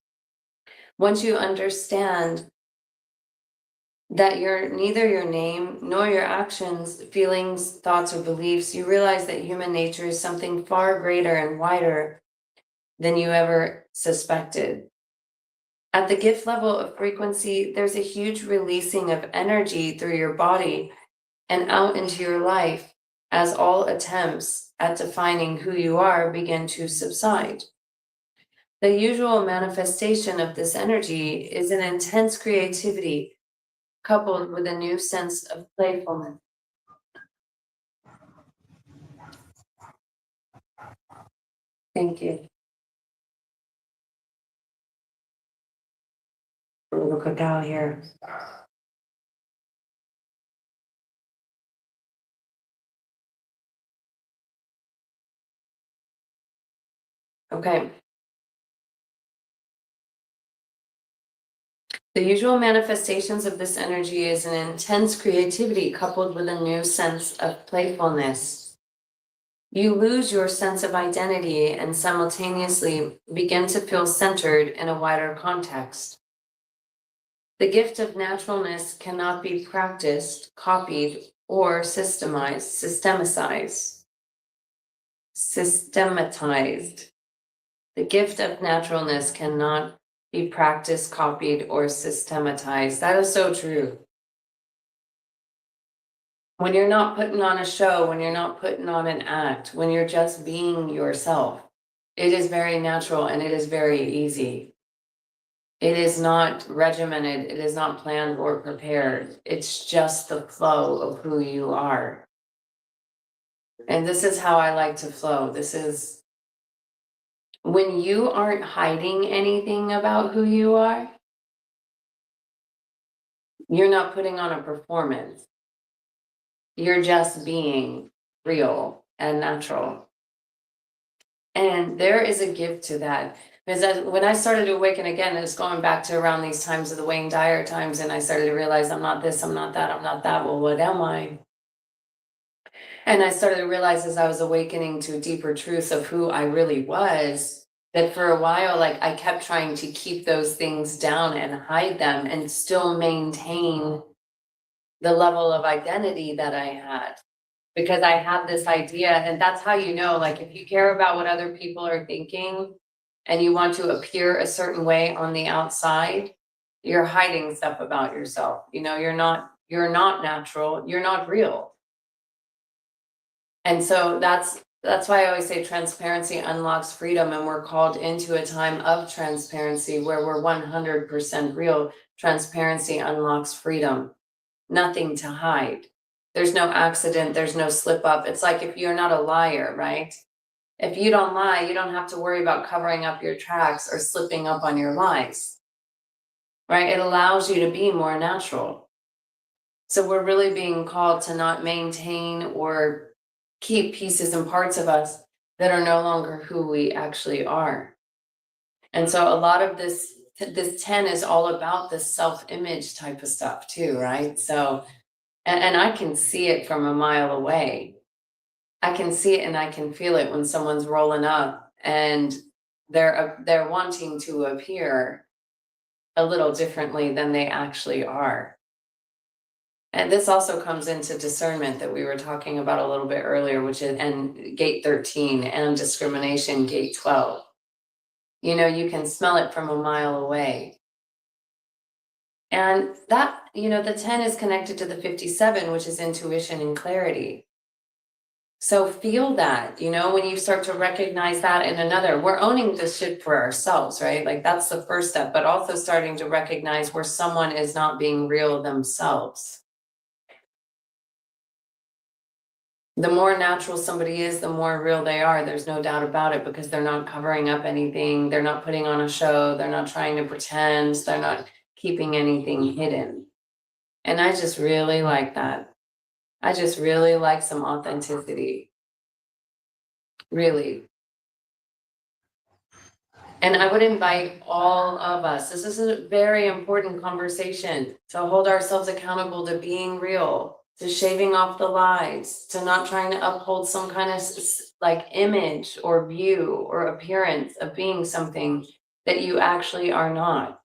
Once you understand that you're neither your name nor your actions, feelings, thoughts, or beliefs, you realize that human nature is something far greater and wider than you ever suspected. At the gift level of frequency, there's a huge releasing of energy through your body and out into your life as all attempts at defining who you are begin to subside. The usual manifestation of this energy is an intense creativity coupled with a new sense of playfulness. Thank you. A little cacao here. Okay. The usual manifestations of this energy is an intense creativity coupled with a new sense of playfulness. You lose your sense of identity and simultaneously begin to feel centered in a wider context. The gift of naturalness cannot be practiced, copied, or systematized. The gift of naturalness cannot be practiced, copied, or systematized. That is so true. When you're not putting on a show, when you're not putting on an act, when you're just being yourself, it is very natural and it is very easy. It is not regimented, it is not planned or prepared. It's just the flow of who you are. And this is how I like to flow. This is when you aren't hiding anything about who you are, you're not putting on a performance. You're just being real and natural. And there is a gift to that. Because when I started to awaken again, it's going back to around these times of the Wayne Dyer times, and I started to realize I'm not this, I'm not that, I'm not that. Well, what am I? And I started to realize as I was awakening to deeper truths of who I really was, that for a while, like I kept trying to keep those things down and hide them and still maintain the level of identity that I had. Because I had this idea, and that's how you know, like if you care about what other people are thinking and you want to appear a certain way on the outside, you're hiding stuff about yourself. You know, you're not natural, you're not real. And so that's why I always say transparency unlocks freedom, and we're called into a time of transparency where we're 100% real. Transparency unlocks freedom. Nothing to hide. There's no accident, there's no slip up. It's like if you're not a liar, right? If you don't lie, you don't have to worry about covering up your tracks or slipping up on your lies, right? It allows you to be more natural. So we're really being called to not maintain or keep pieces and parts of us that are no longer who we actually are. And so a lot of this 10 is all about this self-image type of stuff too, right? So, and I can see it from a mile away. I can see it and I can feel it when someone's rolling up and they're wanting to appear a little differently than they actually are. And this also comes into discernment that we were talking about a little bit earlier, which is and gate 13 and discrimination gate 12. You know, you can smell it from a mile away. And that, you know, the 10 is connected to the 57, which is intuition and clarity. So feel that, you know, when you start to recognize that in another, we're owning this shit for ourselves, right? Like that's the first step, but also starting to recognize where someone is not being real themselves. The more natural somebody is, the more real they are. There's no doubt about it, because they're not covering up anything. They're not putting on a show. They're not trying to pretend. They're not keeping anything hidden. And I just really like that. I just really like some authenticity. Really. And I would invite all of us, this is a very important conversation, to hold ourselves accountable to being real, to shaving off the lies, to not trying to uphold some kind of like image or view or appearance of being something that you actually are not.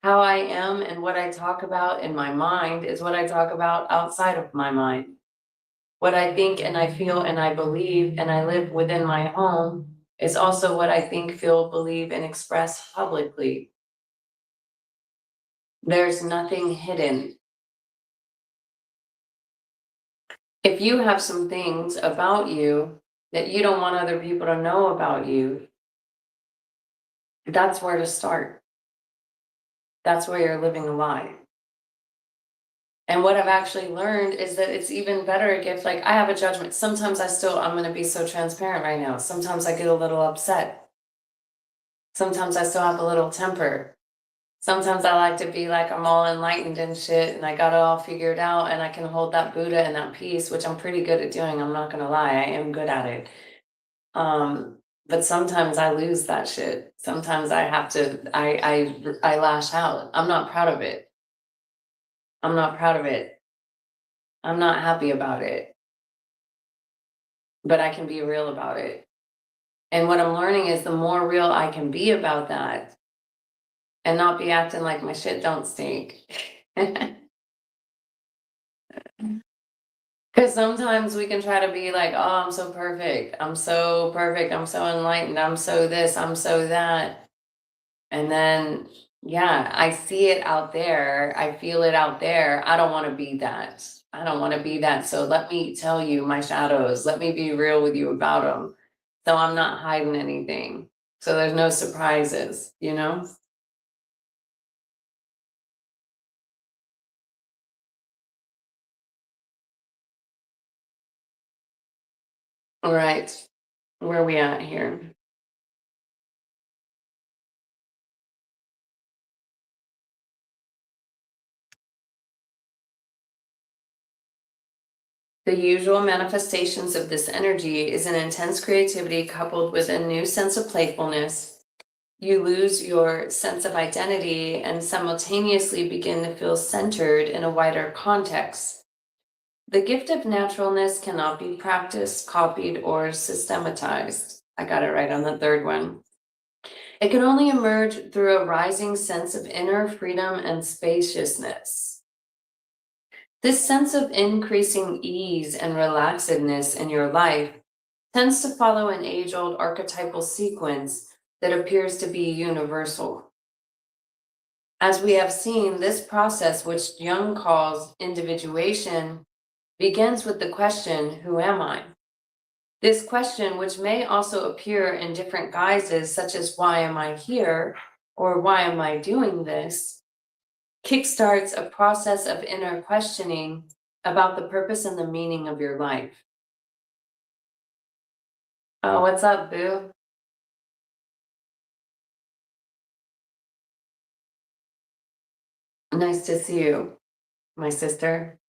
How I am and what I talk about in my mind is what I talk about outside of my mind. What I think and I feel and I believe and I live within my home is also what I think, feel, believe, and express publicly. There's nothing hidden. If you have some things about you that you don't want other people to know about you, that's where to start. That's where you're living a lie. And what I've actually learned is that it's even better if, like, I have a judgment. Sometimes I'm going to be so transparent right now. Sometimes I get a little upset. Sometimes I still have a little temper. Sometimes I like to be like I'm all enlightened and shit and I got it all figured out and I can hold that Buddha and that peace, which I'm pretty good at doing. I'm not gonna lie, I am good at it. But sometimes I lose that shit. Sometimes I have to, I lash out. I'm not proud of it. I'm not proud of it. I'm not happy about it. But I can be real about it. And what I'm learning is the more real I can be about that and not be acting like my shit don't stink. Because sometimes we can try to be like, oh, I'm so perfect. I'm so perfect. I'm so enlightened. I'm so this. I'm so that. And then, yeah, I see it out there. I feel it out there. I don't want to be that. I don't want to be that. So let me tell you my shadows. Let me be real with you about them. So I'm not hiding anything. So there's no surprises, you know? All right. Where are we at here? The usual manifestations of this energy is an intense creativity coupled with a new sense of playfulness. You lose your sense of identity and simultaneously begin to feel centered in a wider context. The gift of naturalness cannot be practiced, copied, or systematized. I got it right on the third one. It can only emerge through a rising sense of inner freedom and spaciousness. This sense of increasing ease and relaxedness in your life tends to follow an age-old archetypal sequence that appears to be universal. As we have seen, this process, which Jung calls individuation, begins with the question, who am I? This question, which may also appear in different guises, such as why am I here, or why am I doing this, kickstarts a process of inner questioning about the purpose and the meaning of your life. Oh, what's up, boo? Nice to see you, my sister.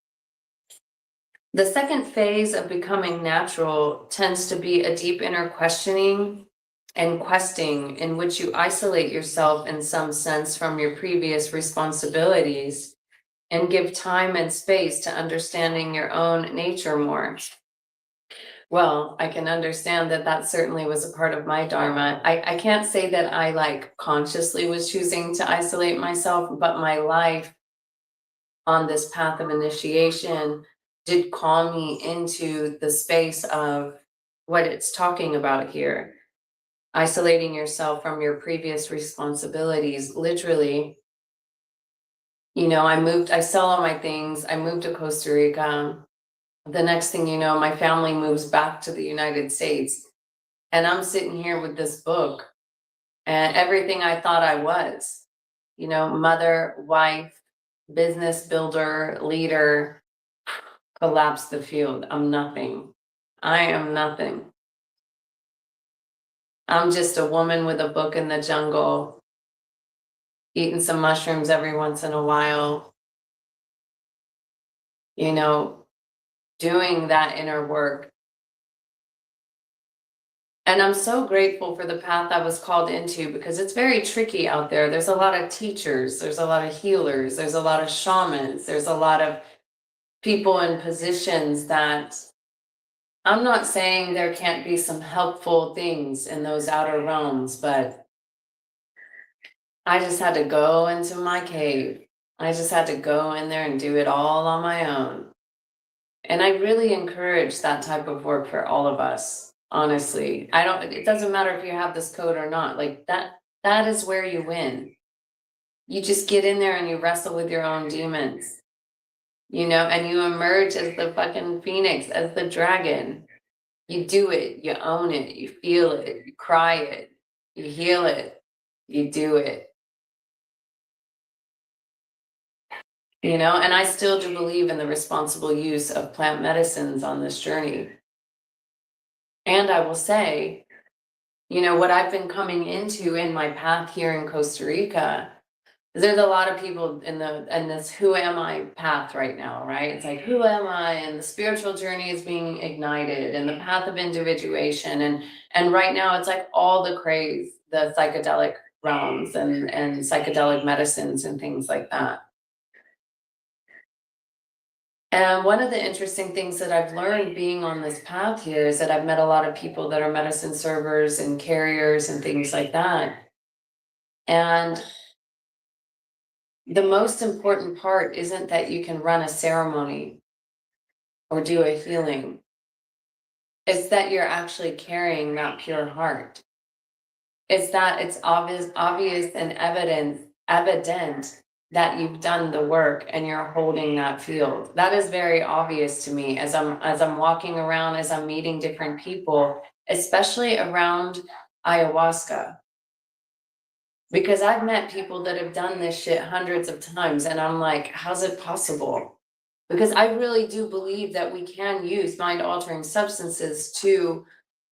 The second phase of becoming natural tends to be a deep inner questioning and questing in which you isolate yourself in some sense from your previous responsibilities and give time and space to understanding your own nature more. Well, I can understand that that certainly was a part of my dharma. I can't say that I like consciously was choosing to isolate myself, but my life on this path of initiation did call me into the space of what it's talking about here. Isolating yourself from your previous responsibilities, literally. I sell all my things, I moved to Costa Rica. The next thing you know, my family moves back to the United States. And I'm sitting here with this book and everything I thought I was, mother, wife, business builder, leader, collapse the field. I'm nothing. I am nothing. I'm just a woman with a book in the jungle, eating some mushrooms every once in a while, doing that inner work. And I'm so grateful for the path I was called into because it's very tricky out there. There's a lot of teachers, there's a lot of healers, there's a lot of shamans, there's a lot of people in positions that I'm not saying there can't be some helpful things in those outer realms, but I just had to go into my cave. I just had to go in there and do it all on my own. And I really encourage that type of work for all of us. Honestly, it doesn't matter if you have this code or not, like that is where you win. You just get in there and you wrestle with your own demons, and you emerge as the fucking phoenix, as the dragon. You do it, you own it, you feel it, you cry it, you heal it, you do it. And I still do believe in the responsible use of plant medicines on this journey. And I will say, what I've been coming into in my path here in Costa Rica, there's a lot of people in this who am I path right now, right? It's like, who am I? And the spiritual journey is being ignited and the path of individuation. And right now it's like all the craze, the psychedelic realms and psychedelic medicines and things like that. And one of the interesting things that I've learned being on this path here is that I've met a lot of people that are medicine servers and carriers and things like that. And the most important part isn't that you can run a ceremony or do a healing. It's that you're actually carrying that pure heart. It's that it's obvious and evident that you've done the work and you're holding that field. That is very obvious to me as I'm walking around, as I'm meeting different people, especially around ayahuasca. Because I've met people that have done this shit hundreds of times and I'm like, how's it possible? Because I really do believe that we can use mind-altering substances to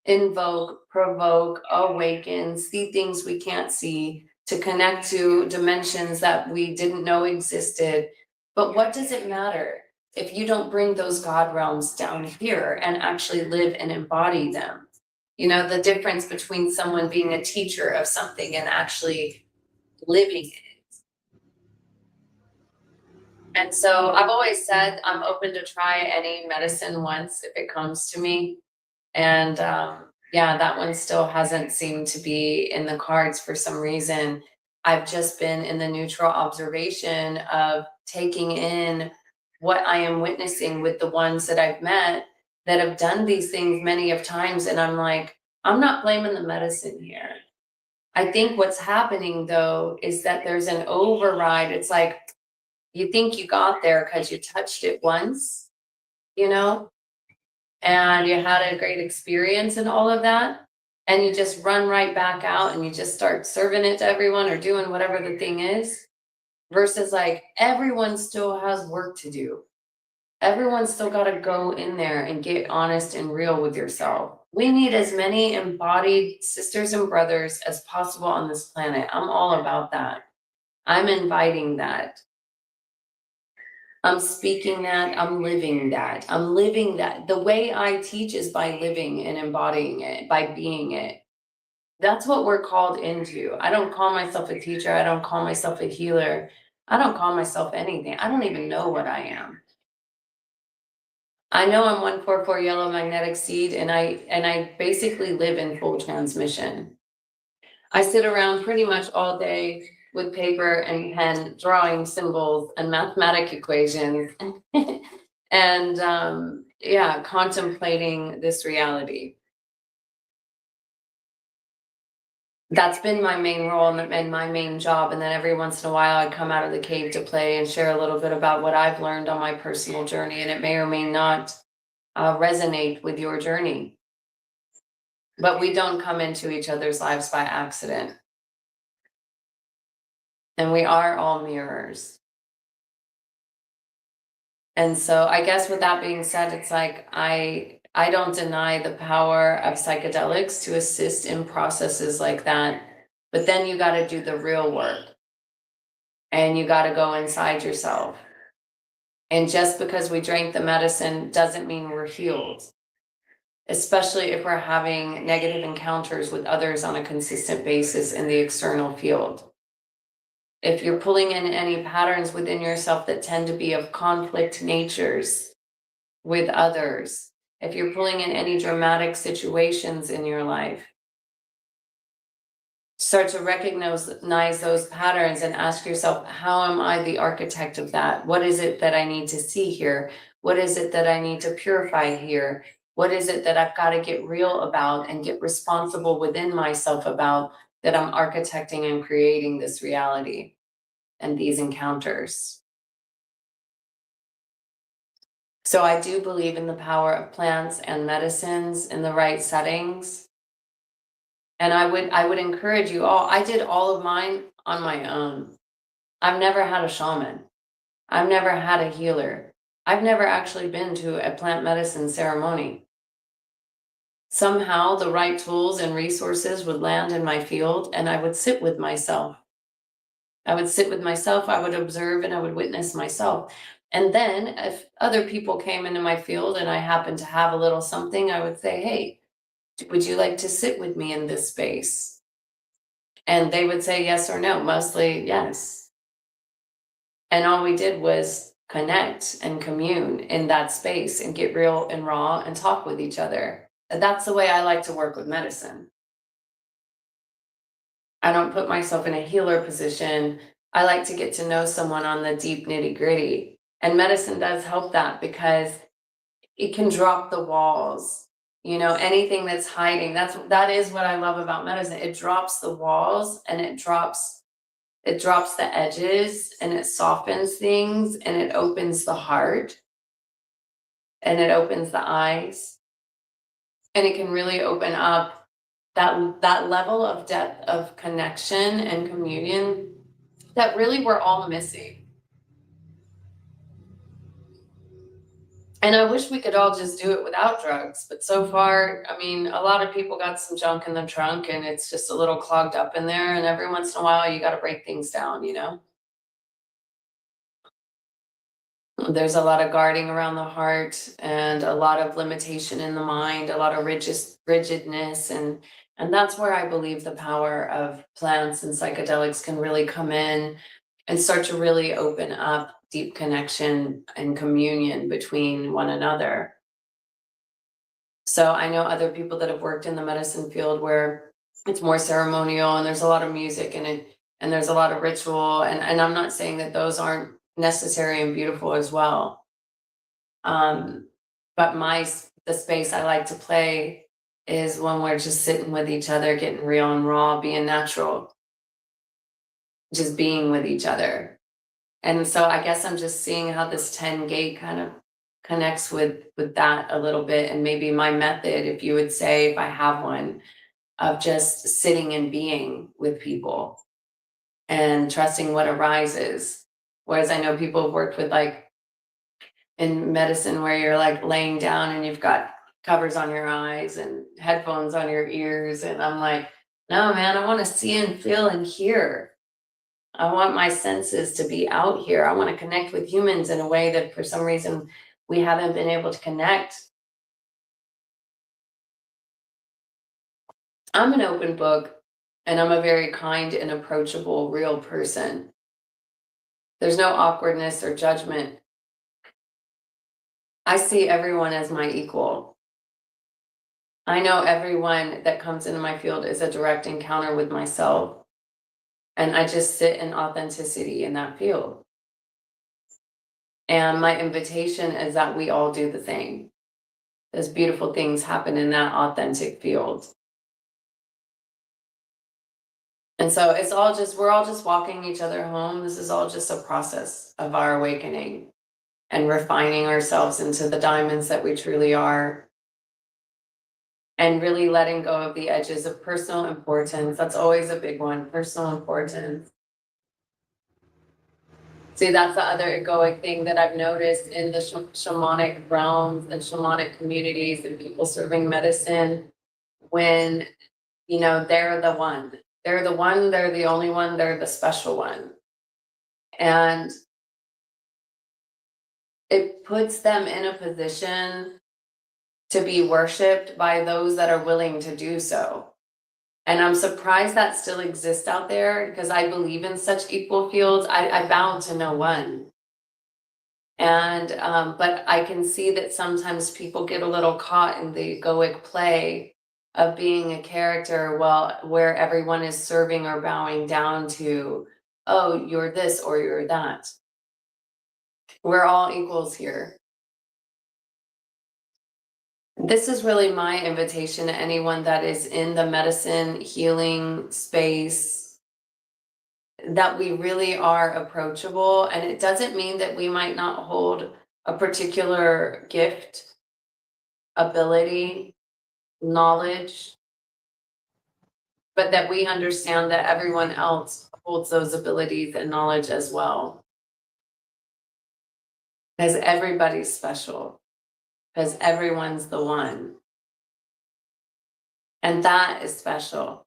invoke, provoke, awaken, see things we can't see, to connect to dimensions that we didn't know existed. But what does it matter? if you don't bring those God realms down here and actually live and embody them. You know, the difference between someone being a teacher of something and actually living it. And so I've always said I'm open to try any medicine once if it comes to me. And yeah, that one still hasn't seemed to be in the cards for some reason. I've just been in the neutral observation of taking in what I am witnessing with the ones that I've met that have done these things many of times. And I'm like, I'm not blaming the medicine here. I think what's happening though is that there's an override. It's like you think you got there because you touched it once, you know, and you had a great experience and all of that. And you just run right back out and you just start serving it to everyone or doing whatever the thing is. Versus like everyone still has work to do. Everyone's still got to go in there and get honest and real with yourself. We need as many embodied sisters and brothers as possible on this planet. I'm all about that. I'm inviting that. I'm speaking that, I'm living that. I'm living that. The way I teach is by living and embodying it, by being it. That's what we're called into. I don't call myself a teacher. I don't call myself a healer. I don't call myself anything. I don't even know what I am. I know I'm 144 yellow magnetic seed, and I basically live in full transmission. I sit around pretty much all day with paper and pen, drawing symbols and mathematic equations, and yeah, contemplating this reality. That's been my main role and my main job. And then every once in a while, I come out of the cave to play and share a little bit about what I've learned on my personal journey, and it may or may not resonate with your journey. But we don't come into each other's lives by accident. And we are all mirrors. And so I guess with that being said, it's like I don't deny the power of psychedelics to assist in processes like that. But then you got to do the real work. And you got to go inside yourself. And just because we drank the medicine doesn't mean we're healed. Especially if we're having negative encounters with others on a consistent basis in the external field. If you're pulling in any patterns within yourself that tend to be of conflict natures with others, if you're pulling in any dramatic situations in your life, start to recognize those patterns and ask yourself, how am I the architect of that? What is it that I need to see here? What is it that I need to purify here? What is it that I've got to get real about and get responsible within myself about, that I'm architecting and creating this reality and these encounters? So I do believe in the power of plants and medicines in the right settings. And I would encourage you all. I did all of mine on my own. I've never had a shaman. I've never had a healer. I've never actually been to a plant medicine ceremony. Somehow the right tools and resources would land in my field, and I would sit with myself. I would sit with myself, I would observe, and I would witness myself. And then if other people came into my field and I happened to have a little something, I would say, hey, would you like to sit with me in this space? And they would say yes or no, mostly yes. And all we did was connect and commune in that space and get real and raw and talk with each other. And that's the way I like to work with medicine. I don't put myself in a healer position. I like to get to know someone on the deep nitty gritty. And medicine does help that because it can drop the walls. You know, anything that's hiding, that is what I love about medicine. It drops the walls and it drops the edges and it softens things and it opens the heart and it opens the eyes. And it can really open up that level of depth of connection and communion that really we're all missing. And I wish we could all just do it without drugs, but so far, I mean, a lot of people got some junk in the trunk and it's just a little clogged up in there. And every once in a while, you got to break things down, you know? There's a lot of guarding around the heart and a lot of limitation in the mind, a lot of rigidness, and that's where I believe the power of plants and psychedelics can really come in and start to really open up deep connection and communion between one another. So I know other people that have worked in the medicine field where it's more ceremonial and there's a lot of music in it and there's a lot of ritual, and I'm not saying that those aren't necessary and beautiful as well. Um, but the space I like to play is when we're just sitting with each other, getting real and raw, being natural, just being with each other. And so I guess I'm just seeing how this 10 gate kind of connects with that a little bit, and maybe my method, if you would say, if I have one, of just sitting and being with people and trusting what arises. Whereas I know people have worked with like in medicine where you're like laying down and you've got covers on your eyes and headphones on your ears. And I'm like, no, man, I want to see and feel and hear. I want my senses to be out here. I want to connect with humans in a way that for some reason we haven't been able to connect. I'm an open book and I'm a very kind and approachable, real person. There's no awkwardness or judgment. I see everyone as my equal. I know everyone that comes into my field is a direct encounter with myself. And I just sit in authenticity in that field. And my invitation is that we all do the thing. There's beautiful things happen in that authentic field. And so we're all just walking each other home. This is all just a process of our awakening and refining ourselves into the diamonds that we truly are. And really letting go of the edges of personal importance. That's always a big one, personal importance. See, that's the other egoic thing that I've noticed in the shamanic realms and shamanic communities and people serving medicine when, they're the one. They're the one, they're the only one, they're the special one. And it puts them in a position to be worshipped by those that are willing to do so. And I'm surprised that still exists out there because I believe in such equal fields. I bow to no one. And but I can see that sometimes people get a little caught in the egoic play of being a character, where everyone is serving or bowing down to, oh, you're this or you're that. We're all equals here. This is really my invitation to anyone that is in the medicine healing space, that we really are approachable. And it doesn't mean that we might not hold a particular gift, ability, knowledge, but that we understand that everyone else holds those abilities and knowledge as well. Because everybody's special, because everyone's the one. And that is special.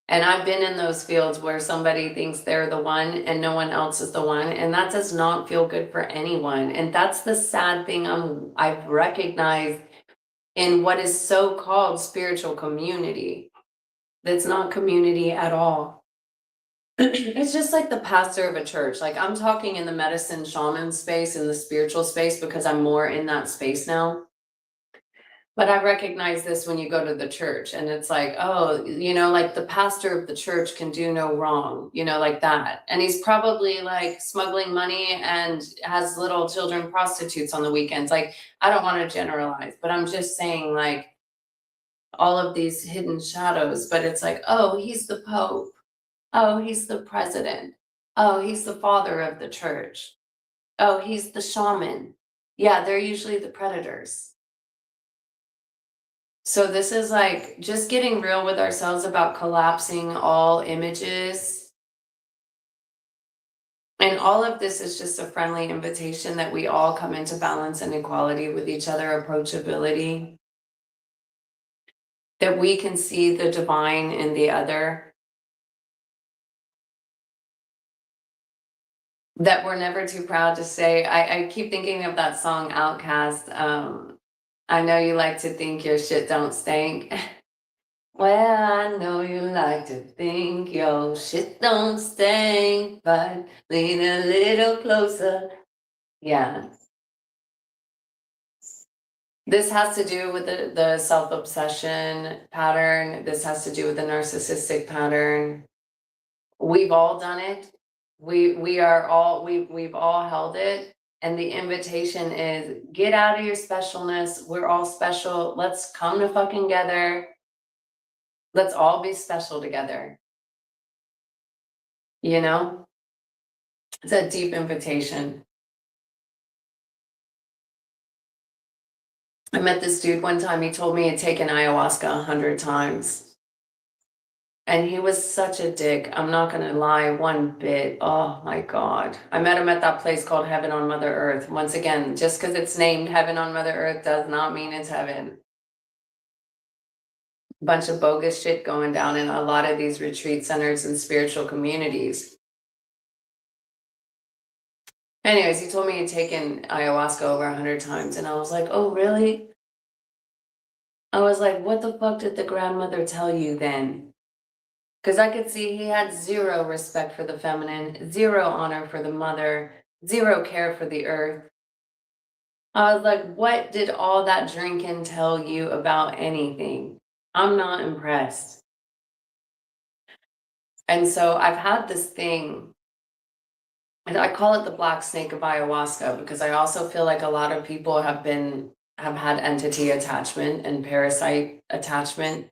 And I've been in those fields where somebody thinks they're the one and no one else is the one. And that does not feel good for anyone. And that's the sad thing I've recognized in what is so called spiritual community. That's not community at all. It's just like the pastor of a church. Like I'm talking in the medicine shaman space, in the spiritual space, because I'm more in that space now. But I recognize this when you go to the church and it's like, oh, like the pastor of the church can do no wrong, like that. And he's probably like smuggling money and has little children prostitutes on the weekends. Like, I don't want to generalize, but I'm just saying like all of these hidden shadows, but it's like, oh, he's the Pope. Oh, he's the president. Oh, he's the father of the church. Oh, he's the shaman. Yeah, they're usually the predators. So this is like just getting real with ourselves about collapsing all images. And all of this is just a friendly invitation that we all come into balance and equality with each other, approachability, that we can see the divine in the other. that we're never too proud to say. I keep thinking of that song Outcast. I know you like to think your shit don't stink. Well, I know you like to think your shit don't stink, but lean a little closer. Yeah. This has to do with the self-obsession pattern. This has to do with the narcissistic pattern. We've all done it. We've all held it. And the invitation is get out of your specialness. We're all special. Let's come to fucking together. Let's all be special together. You know? It's a deep invitation. I met this dude one time. He told me he'd taken ayahuasca 100 times. And he was such a dick. I'm not going to lie one bit. Oh my God. I met him at that place called Heaven on Mother Earth. Once again, just because it's named Heaven on Mother Earth does not mean it's heaven. Bunch of bogus shit going down in a lot of these retreat centers and spiritual communities. Anyways, he told me he'd taken ayahuasca over 100 times. And I was like, oh, really? I was like, what the fuck did the grandmother tell you then? Because I could see he had zero respect for the feminine, zero honor for the mother, zero care for the earth. I was like, what did all that drinking tell you about anything? I'm not impressed. And so I've had this thing, and I call it the black snake of ayahuasca, because I also feel like a lot of people have had entity attachment and parasite attachment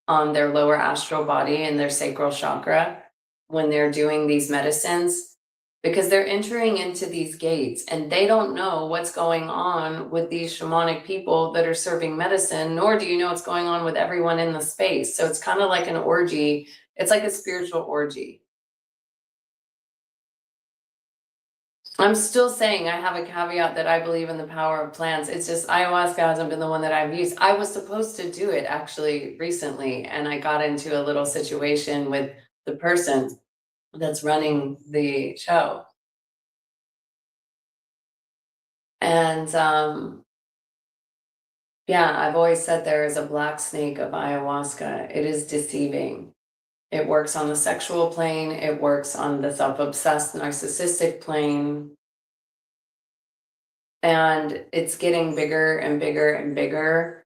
on their lower astral body and their sacral chakra when they're doing these medicines, because they're entering into these gates and they don't know what's going on with these shamanic people that are serving medicine, nor do you know what's going on with everyone in the space. So it's kind of like an orgy. It's like a spiritual orgy. I'm still saying I have a caveat that I believe in the power of plants. It's just ayahuasca hasn't been the one that I've used. I was supposed to do it actually recently, and I got into a little situation with the person that's running the show. And yeah, I've always said there is a black snake of ayahuasca. It is deceiving. It works on the sexual plane. It works on the self-obsessed narcissistic plane. And it's getting bigger and bigger and bigger.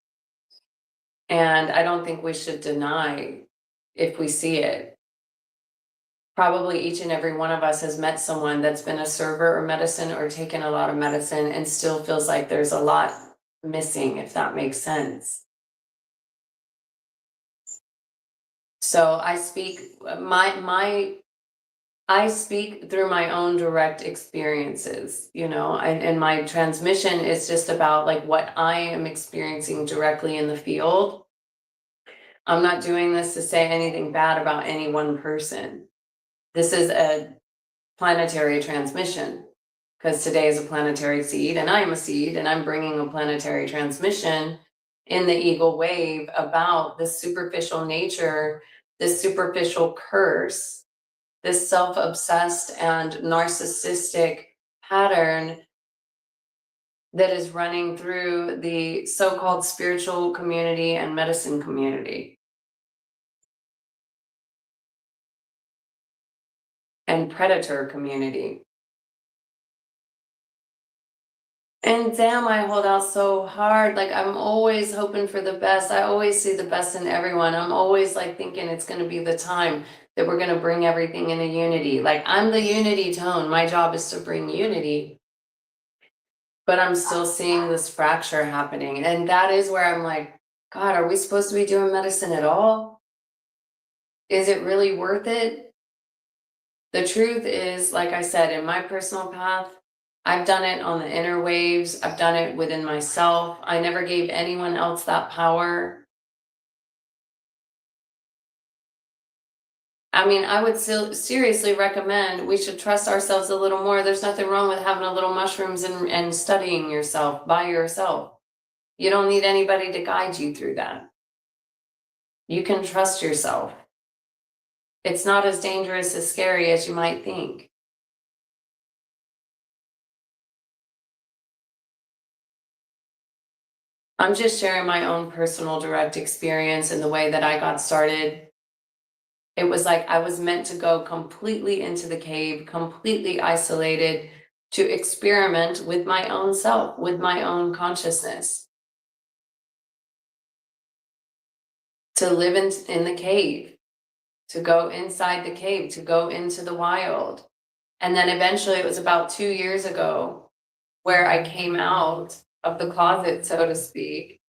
And I don't think we should deny if we see it. Probably each and every one of us has met someone that's been a server of medicine or taken a lot of medicine and still feels like there's a lot missing, if that makes sense. So I speak I speak through my own direct experiences, and my transmission is just about like what I am experiencing directly in the field. I'm not doing this to say anything bad about any one person. This is a planetary transmission, because today is a planetary seed and I am a seed and I'm bringing a planetary transmission in the eagle wave about this superficial nature, this superficial curse, this self-obsessed and narcissistic pattern that is running through the so-called spiritual community and medicine community and predator community. And damn, I hold out so hard. Like, I'm always hoping for the best. I always see the best in everyone. I'm always like thinking it's going to be the time that we're going to bring everything into unity. Like, I'm the unity tone. My job is to bring unity. But I'm still seeing this fracture happening. And that is where I'm like, God, are we supposed to be doing medicine at all? Is it really worth it? The truth is, like I said, in my personal path, I've done it on the inner waves. I've done it within myself. I never gave anyone else that power. I mean, I would still seriously recommend we should trust ourselves a little more. There's nothing wrong with having a little mushrooms and studying yourself by yourself. You don't need anybody to guide you through that. You can trust yourself. It's not as dangerous, as scary as you might think. I'm just sharing my own personal direct experience and the way that I got started. It was like I was meant to go completely into the cave, completely isolated, to experiment with my own self, with my own consciousness, to live in the cave, to go inside the cave, to go into the wild. And then eventually, it was about 2 years ago where I came out of the closet, so to speak,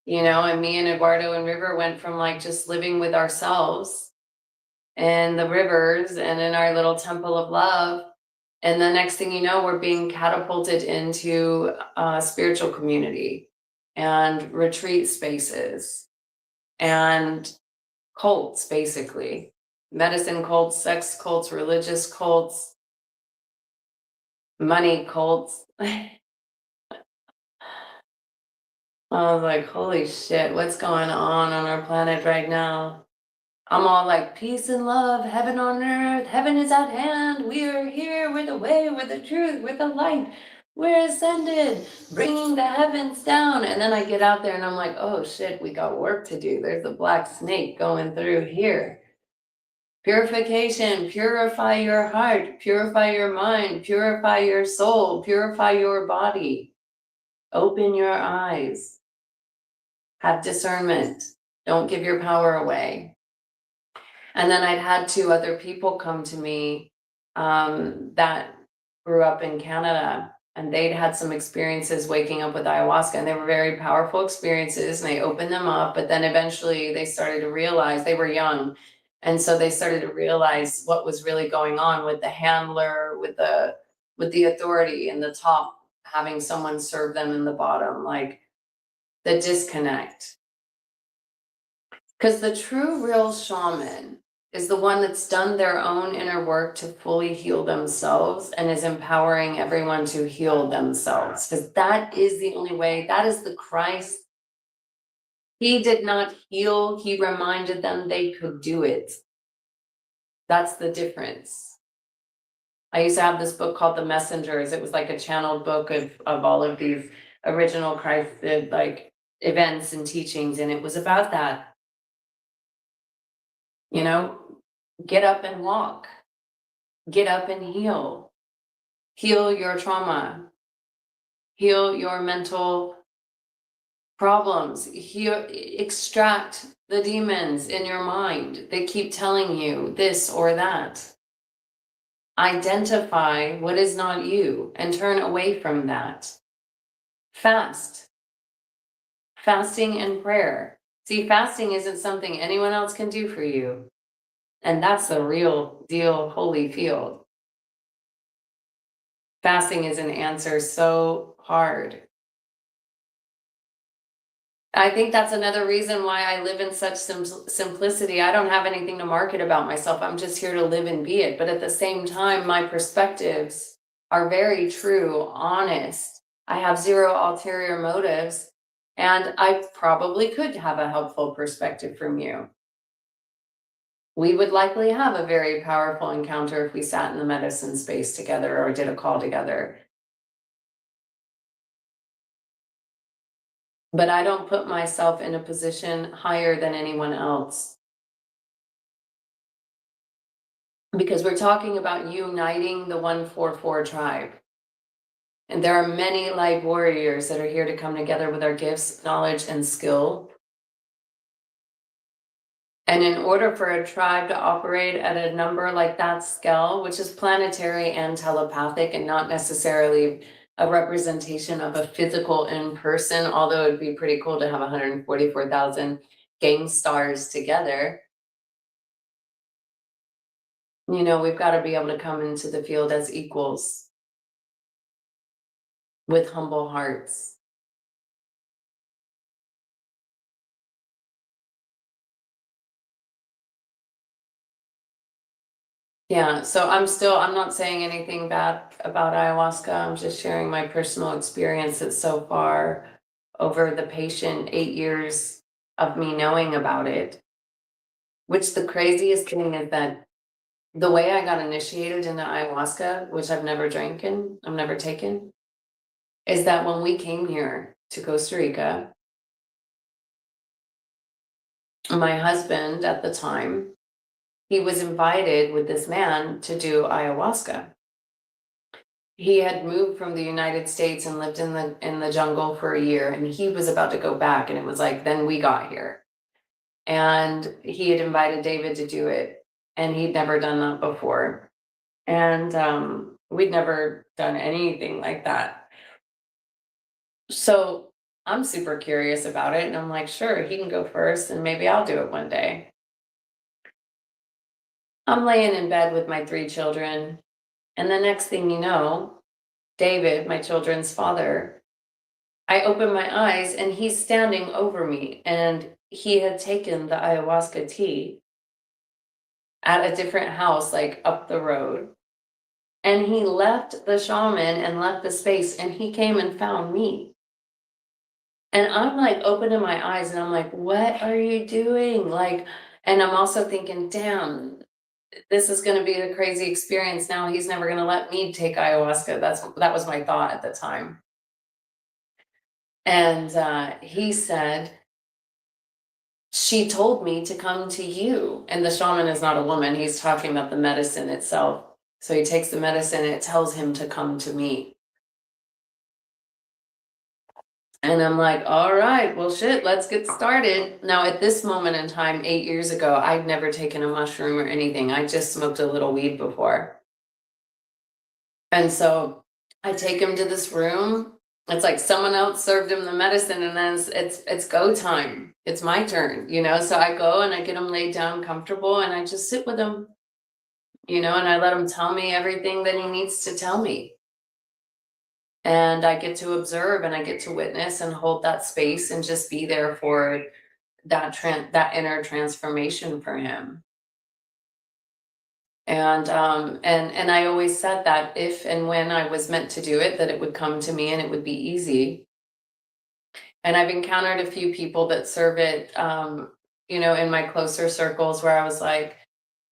and me and Eduardo and River went from like just living with ourselves and the rivers and in our little temple of love. And the next thing you know, we're being catapulted into a spiritual community and retreat spaces and cults, basically medicine cults, sex cults, religious cults, money cults. I was like, holy shit, what's going on our planet right now? I'm all like, peace and love, heaven on earth, heaven is at hand. We are here, we're the way, we're the truth, we're the light, we're ascended, bringing the heavens down. And then I get out there and I'm like, oh shit, we got work to do. There's a black snake going through here. Purification, purify your heart, purify your mind, purify your soul, purify your body. Open your eyes. Have discernment. Don't give your power away. And then I'd had 2 other people come to me that grew up in Canada, and they'd had some experiences waking up with ayahuasca, and they were very powerful experiences, and they opened them up, but then eventually they started to realize they were young. And so they started to realize what was really going on with the handler, with the authority in the top, having someone serve them in the bottom, like the disconnect. Because the true, real shaman is the one that's done their own inner work to fully heal themselves and is empowering everyone to heal themselves. Because that is the only way. That is the Christ. He did not heal. He reminded them they could do it. That's the difference. I used to have this book called The Messengers. It was like a channeled book of all of these original Christ like events and teachings. And it was about that. Get up and walk. Get up and heal. Heal your trauma. Heal your mental problems. Extract the demons in your mind. They keep telling you this or that. Identify what is not you and turn away from that. Fast. Fasting and prayer. See, fasting isn't something anyone else can do for you. And that's the real deal, holy field. Fasting is an answer so hard. I think that's another reason why I live in such simplicity. I don't have anything to market about myself. I'm just here to live and be it. But at the same time, my perspectives are very true, honest. I have zero ulterior motives, and I probably could have a helpful perspective from you. We would likely have a very powerful encounter if we sat in the medicine space together or did a call together. But I don't put myself in a position higher than anyone else. Because we're talking about uniting the 144 tribe. And there are many light warriors that are here to come together with our gifts, knowledge, and skill. And in order for a tribe to operate at a number like that scale, which is planetary and telepathic and not necessarily a representation of a physical in person, although it'd be pretty cool to have 144,000 gang stars together. We've got to be able to come into the field as equals with humble hearts. Yeah, so I'm not saying anything bad about ayahuasca. I'm just sharing my personal experiences so far over the patient 8 years of me knowing about it. Which the craziest thing is that the way I got initiated into ayahuasca, which I've never taken, is that when we came here to Costa Rica, my husband at the time, he was invited with this man to do ayahuasca. He had moved from the United States and lived in the jungle for a year, and he was about to go back, and it was like, then we got here. And he had invited David to do it, and he'd never done that before. And we'd never done anything like that. So I'm super curious about it, and I'm like, sure, he can go first, and maybe I'll do it one day. I'm laying in bed with my 3 children, and the next thing you know, David, my children's father, I open my eyes and he's standing over me, and he had taken the ayahuasca tea at a different house, like up the road. And he left the shaman and left the space, and he came and found me. And I'm like opening my eyes and I'm like, what are you doing? Like, and I'm also thinking, damn, this is going to be a crazy experience. Now he's never going to let me take ayahuasca. That was my thought at the time. And he said, she told me to come to you. And the shaman is not a woman. He's talking about the medicine itself. So he takes the medicine and it tells him to come to me. And I'm like, all right, well, shit, let's get started. Now, at this moment in time, 8 years ago, I'd never taken a mushroom or anything. I just smoked a little weed before. And so I take him to this room. It's like someone else served him the medicine, and then it's go time. It's my turn, you know? So I go and I get him laid down comfortable, and I just sit with him, you know, and I let him tell me everything that he needs to tell me. And I get to observe and I get to witness and hold that space and just be there for that inner transformation for him. And I always said that if and when I was meant to do it, that it would come to me and it would be easy. And I've encountered a few people that serve it, you know, in my closer circles, where I was like,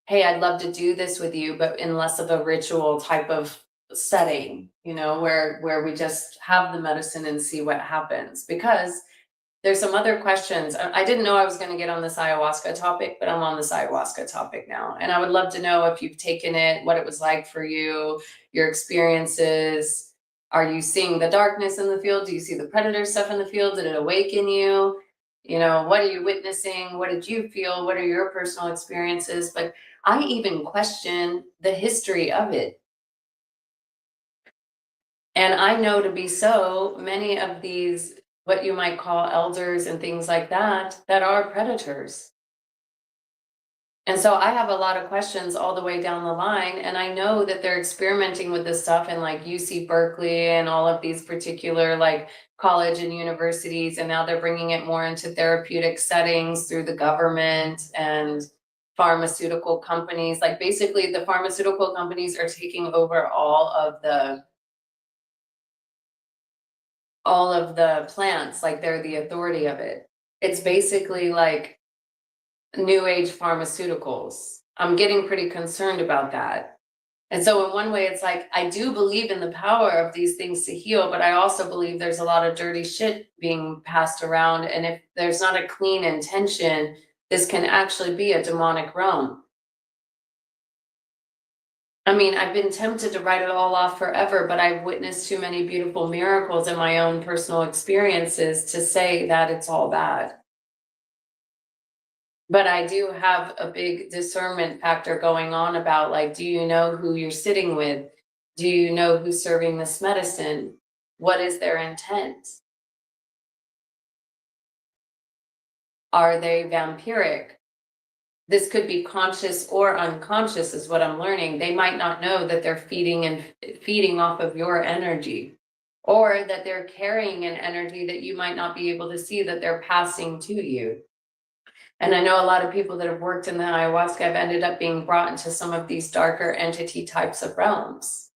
hey, I'd love to do this with you, but in less of a ritual type of setting, you know, where we just have the medicine and see what happens. Because there's some other questions. I didn't know I was going to get on this ayahuasca topic, but I'm on this ayahuasca topic now. And I would love to know if you've taken it, what it was like for you, your experiences. Are you seeing the darkness in the field? Do you see the predator stuff in the field? Did it awaken you? You know, what are you witnessing? What did you feel? What are your personal experiences? But I even question the history of it. And I know to be so many of these, what you might call elders and things like that, that are predators. And so I have a lot of questions all the way down the line. And I know that they're experimenting with this stuff in like UC Berkeley and all of these particular like college and universities. And now they're bringing it more into therapeutic settings through the government and pharmaceutical companies. Like basically the pharmaceutical companies are taking over all of the plants, like they're the authority of it. It's basically like new age pharmaceuticals. I'm getting pretty concerned about that. And so in one way, it's like, I do believe in the power of these things to heal, but I also believe there's a lot of dirty shit being passed around. And if there's not a clean intention, this can actually be a demonic realm. I mean, I've been tempted to write it all off forever, but I've witnessed too many beautiful miracles in my own personal experiences to say that it's all bad. But I do have a big discernment factor going on about like, do you know who you're sitting with? Do you know who's serving this medicine? What is their intent? Are they vampiric? This could be conscious or unconscious is what I'm learning. They might not know that they're feeding off of your energy, or that they're carrying an energy that you might not be able to see that they're passing to you. And I know a lot of people that have worked in the ayahuasca have ended up being brought into some of these darker entity types of realms.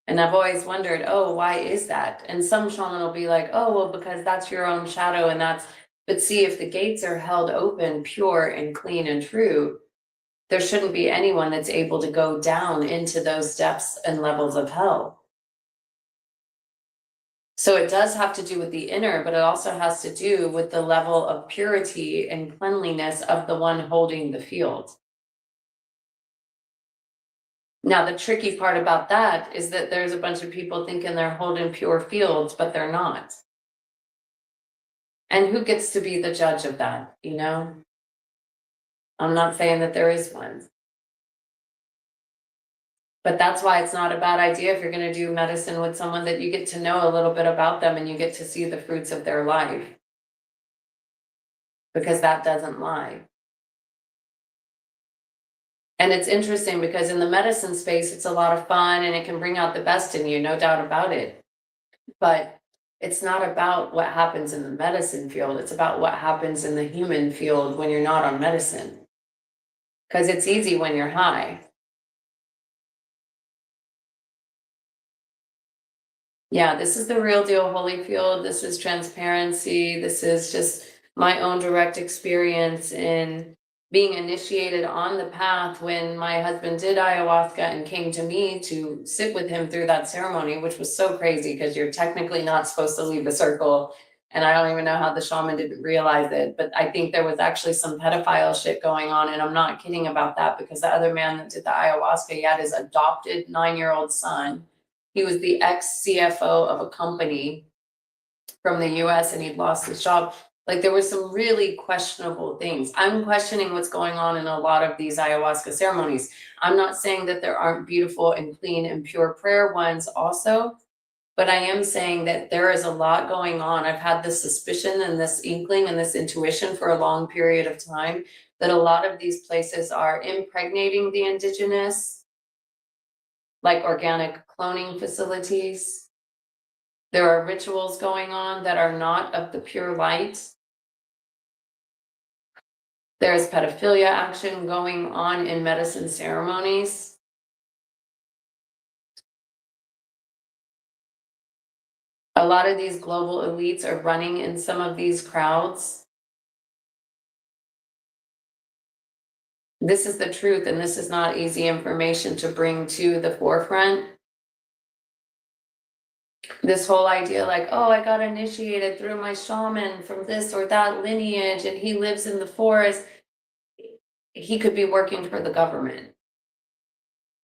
And I've always wondered, oh, why is that? And some shaman will be like, oh, well, because that's your own shadow. And but see, if the gates are held open, pure and clean and true, there shouldn't be anyone that's able to go down into those depths and levels of hell. So it does have to do with the inner, but it also has to do with the level of purity and cleanliness of the one holding the field. Now, the tricky part about that is that there's a bunch of people thinking they're holding pure fields, but they're not. And who gets to be the judge of that, you know? I'm not saying that there is one. But that's why it's not a bad idea if you're going to do medicine with someone that you get to know a little bit about them and you get to see the fruits of their life. Because that doesn't lie. And it's interesting because in the medicine space, it's a lot of fun and it can bring out the best in you, no doubt about it. But it's not about what happens in the medicine field. It's about what happens in the human field when you're not on medicine. Because it's easy when you're high. Yeah, this is the real deal, Holyfield. This is transparency. This is just my own direct experience in being initiated on the path when my husband did ayahuasca and came to me to sit with him through that ceremony, which was so crazy because you're technically not supposed to leave the circle. And I don't even know how the shaman didn't realize it, but I think there was actually some pedophile shit going on. And I'm not kidding about that because the other man that did the ayahuasca, he had his adopted 9-year-old son. He was the ex-CFO of a company from the US and he'd lost his job. Like there were some really questionable things. I'm questioning what's going on in a lot of these ayahuasca ceremonies. I'm not saying that there aren't beautiful and clean and pure prayer ones also, but I am saying that there is a lot going on. I've had this suspicion and this inkling and this intuition for a long period of time that a lot of these places are impregnating the indigenous, like organic cloning facilities. There are rituals going on that are not of the pure light. There's pedophilia action going on in medicine ceremonies. A lot of these global elites are running in some of these crowds. This is the truth, and this is not easy information to bring to the forefront. This whole idea like, oh, I got initiated through my shaman from this or that lineage, and he lives in the forest. He could be working for the government.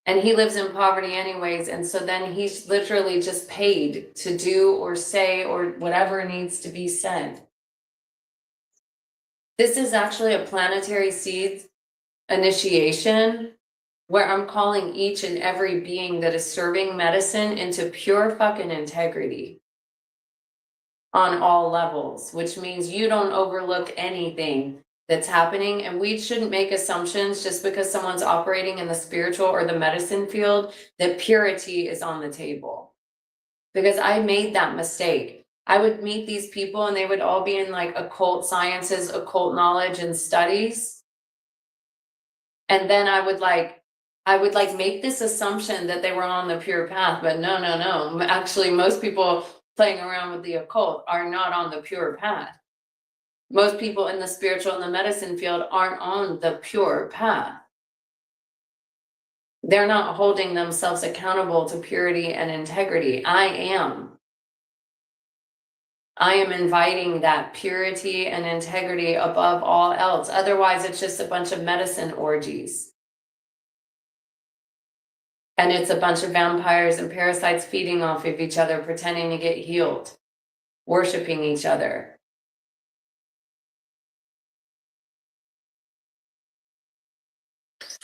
And he lives in poverty anyways, and so then he's literally just paid to do or say or whatever needs to be said. This is actually a planetary seed initiation where I'm calling each and every being that is serving medicine into pure fucking integrity on all levels, which means you don't overlook anything that's happening. And we shouldn't make assumptions just because someone's operating in the spiritual or the medicine field that purity is on the table. Because I made that mistake. I would meet these people and they would all be in like occult sciences, occult knowledge and studies. And then I would make this assumption that they were on the pure path, but no. Actually, most people playing around with the occult are not on the pure path. Most people in the spiritual and the medicine field aren't on the pure path. They're not holding themselves accountable to purity and integrity. I am inviting that purity and integrity above all else. Otherwise, it's just a bunch of medicine orgies. And it's a bunch of vampires and parasites feeding off of each other, pretending to get healed, worshiping each other.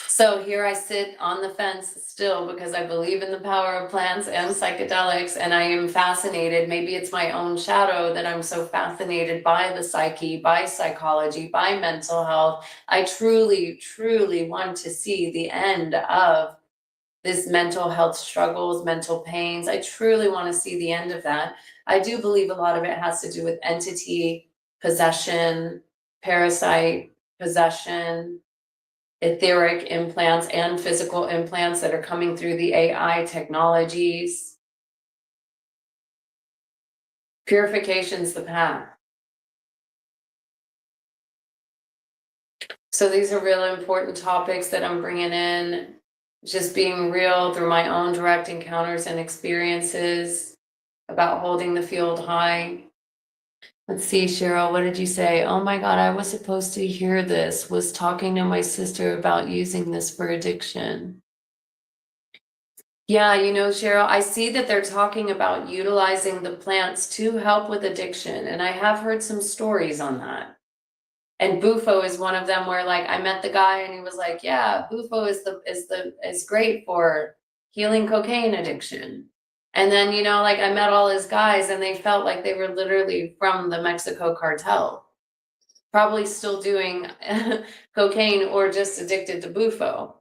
So here I sit on the fence still because I believe in the power of plants and psychedelics, and I am fascinated. Maybe it's my own shadow that I'm so fascinated by the psyche, by psychology, by mental health. I truly, truly want to see the end of this mental health struggles, mental pains. I truly want to see the end of that. I do believe a lot of it has to do with entity, possession, parasite, possession, etheric implants and physical implants that are coming through the AI technologies. Purification's the path. So these are really important topics that I'm bringing in, just being real through my own direct encounters and experiences. about holding the field high. Let's see, Cheryl, what did you say? Oh my God, I was supposed to hear this, was talking to my sister about using this for addiction. Yeah, Cheryl, I see that they're talking about utilizing the plants to help with addiction, and I have heard some stories on that. And Bufo is one of them where like I met the guy and he was like, yeah, Bufo is great for healing cocaine addiction. And then, like I met all his guys and they felt like they were literally from the Mexico cartel, probably still doing cocaine or just addicted to Bufo.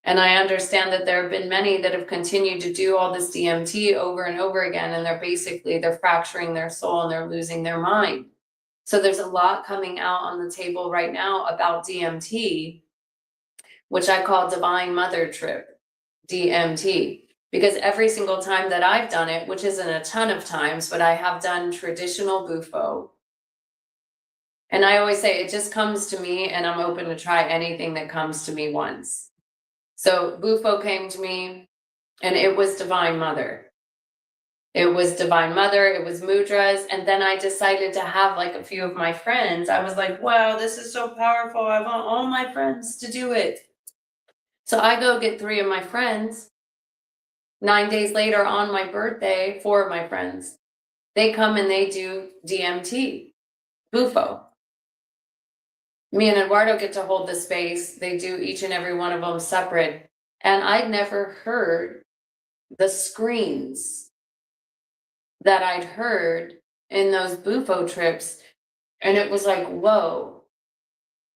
And I understand that there have been many that have continued to do all this DMT over and over again, and they're fracturing their soul and they're losing their mind. So there's a lot coming out on the table right now about DMT, which I call Divine Mother Trip, DMT. Because every single time that I've done it, which isn't a ton of times, but I have done traditional Bufo. And I always say it just comes to me and I'm open to try anything that comes to me once. So Bufo came to me and it was Divine Mother. It was Divine Mother, it was mudras, and then I decided to have like a few of my friends. I was like, wow, this is so powerful. I want all my friends to do it. So I go get 3 of my friends. 9 days later on my birthday, 4 of my friends, they come and they do DMT, Bufo. Me and Eduardo get to hold the space. They do each and every one of them separate. And I'd never heard the screams that I'd heard in those Bufo trips. And it was like, whoa,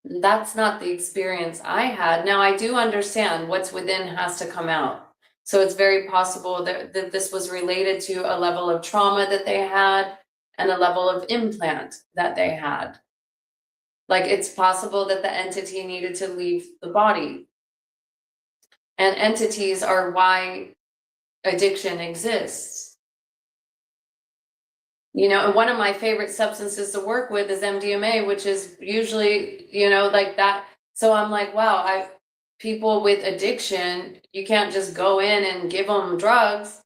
that's not the experience I had. Now I do understand what's within has to come out. So it's very possible that this was related to a level of trauma that they had and a level of implant that they had. Like it's possible that the entity needed to leave the body. And entities are why addiction exists. And one of my favorite substances to work with is MDMA, which is usually, like that. So I'm like, wow, people with addiction, you can't just go in and give them drugs,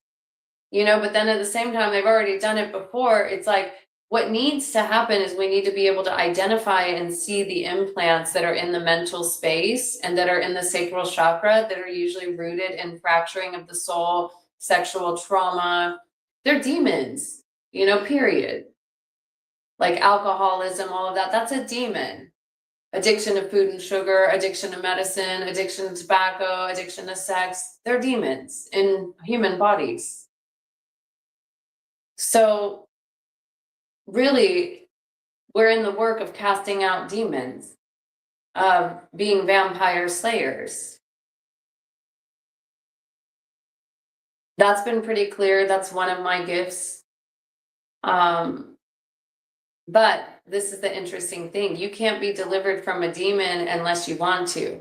but then at the same time, they've already done it before. It's like, what needs to happen is we need to be able to identify and see the implants that are in the mental space and that are in the sacral chakra that are usually rooted in fracturing of the soul, sexual trauma. They're demons. Period. Like alcoholism, all of that, that's a demon. Addiction to food and sugar, addiction to medicine, addiction to tobacco, addiction to sex, they're demons in human bodies. So really, we're in the work of casting out demons, of being vampire slayers. That's been pretty clear. That's one of my gifts. But this is the interesting thing. You can't be delivered from a demon unless you want to.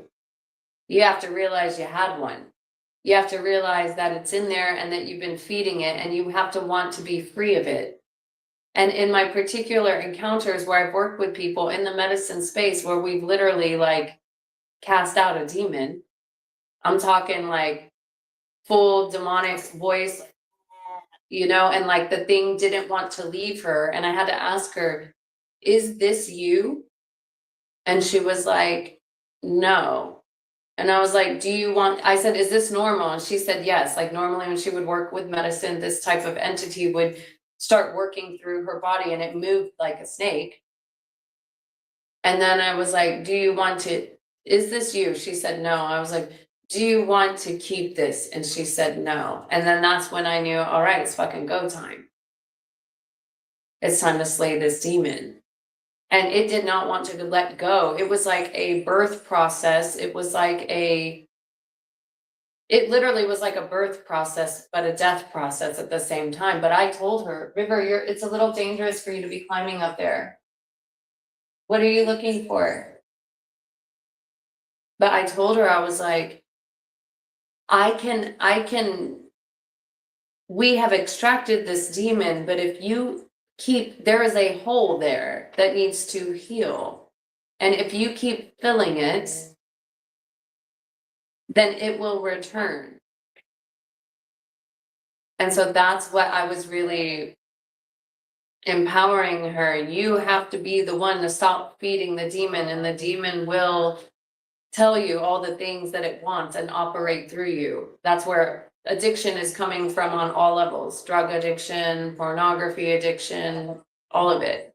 You have to realize you had one. You have to realize that it's in there and that you've been feeding it, and you have to want to be free of it. And in my particular encounters where I've worked with people in the medicine space where we've literally like cast out a demon, I'm talking like full demonic voice, and like the thing didn't want to leave her. And I had to ask her, is this you? And she was like, no. And I was like, I said, is this normal? And she said, yes. Like normally when she would work with medicine, this type of entity would start working through her body and it moved like a snake. And then I was like, is this you? She said, no. I was like, do you want to keep this? And she said, no. And then that's when I knew, all right, it's fucking go time. It's time to slay this demon. And it did not want to let go. It was like a birth process. It literally was like a birth process, but a death process at the same time. But I told her, River, it's a little dangerous for you to be climbing up there. What are you looking for? But I told her, I was like, we have extracted this demon, but if you there is a hole there that needs to heal. And if you keep filling it, then it will return. And so that's what I was really empowering her. You have to be the one to stop feeding the demon, and the demon will tell you all the things that it wants and operate through you. That's where addiction is coming from on all levels: drug addiction, pornography addiction, all of it.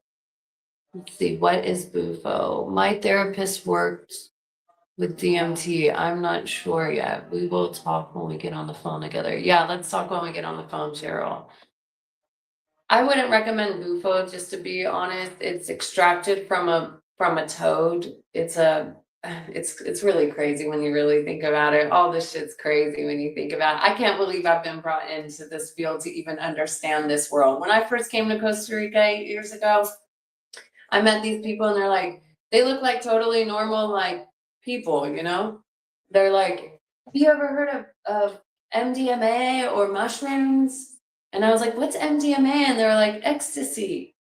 Let's see, what is Bufo? My therapist worked with DMT. I'm not sure yet. We will talk when we get on the phone together. Yeah, let's talk when we get on the phone, Cheryl. I wouldn't recommend Bufo, just to be honest. It's extracted from a toad. It's really crazy when you really think about it. All this shit's crazy when you think about it. I can't believe I've been brought into this field to even understand this world. When I first came to Costa Rica 8 years ago, I met these people and they're like, they look like totally normal, like, people, you know? They're like, have you ever heard of MDMA or mushrooms? And I was like, what's MDMA? And they were like, ecstasy.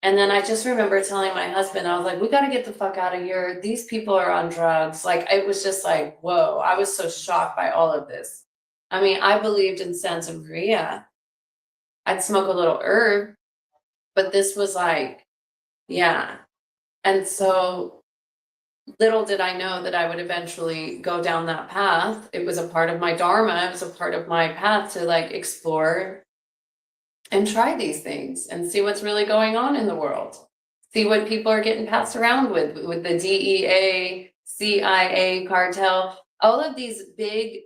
And then I just remember telling my husband, I was like, we got to get the fuck out of here. These people are on drugs. Like, it was just like, whoa, I was so shocked by all of this. I mean, I believed in Santa Maria. I'd smoke a little herb, but this was like, yeah. And so little did I know that I would eventually go down that path. It was a part of my dharma. It was a part of my path to like explore and try these things and see what's really going on in the world. See what people are getting passed around with the DEA, CIA, cartel, all of these big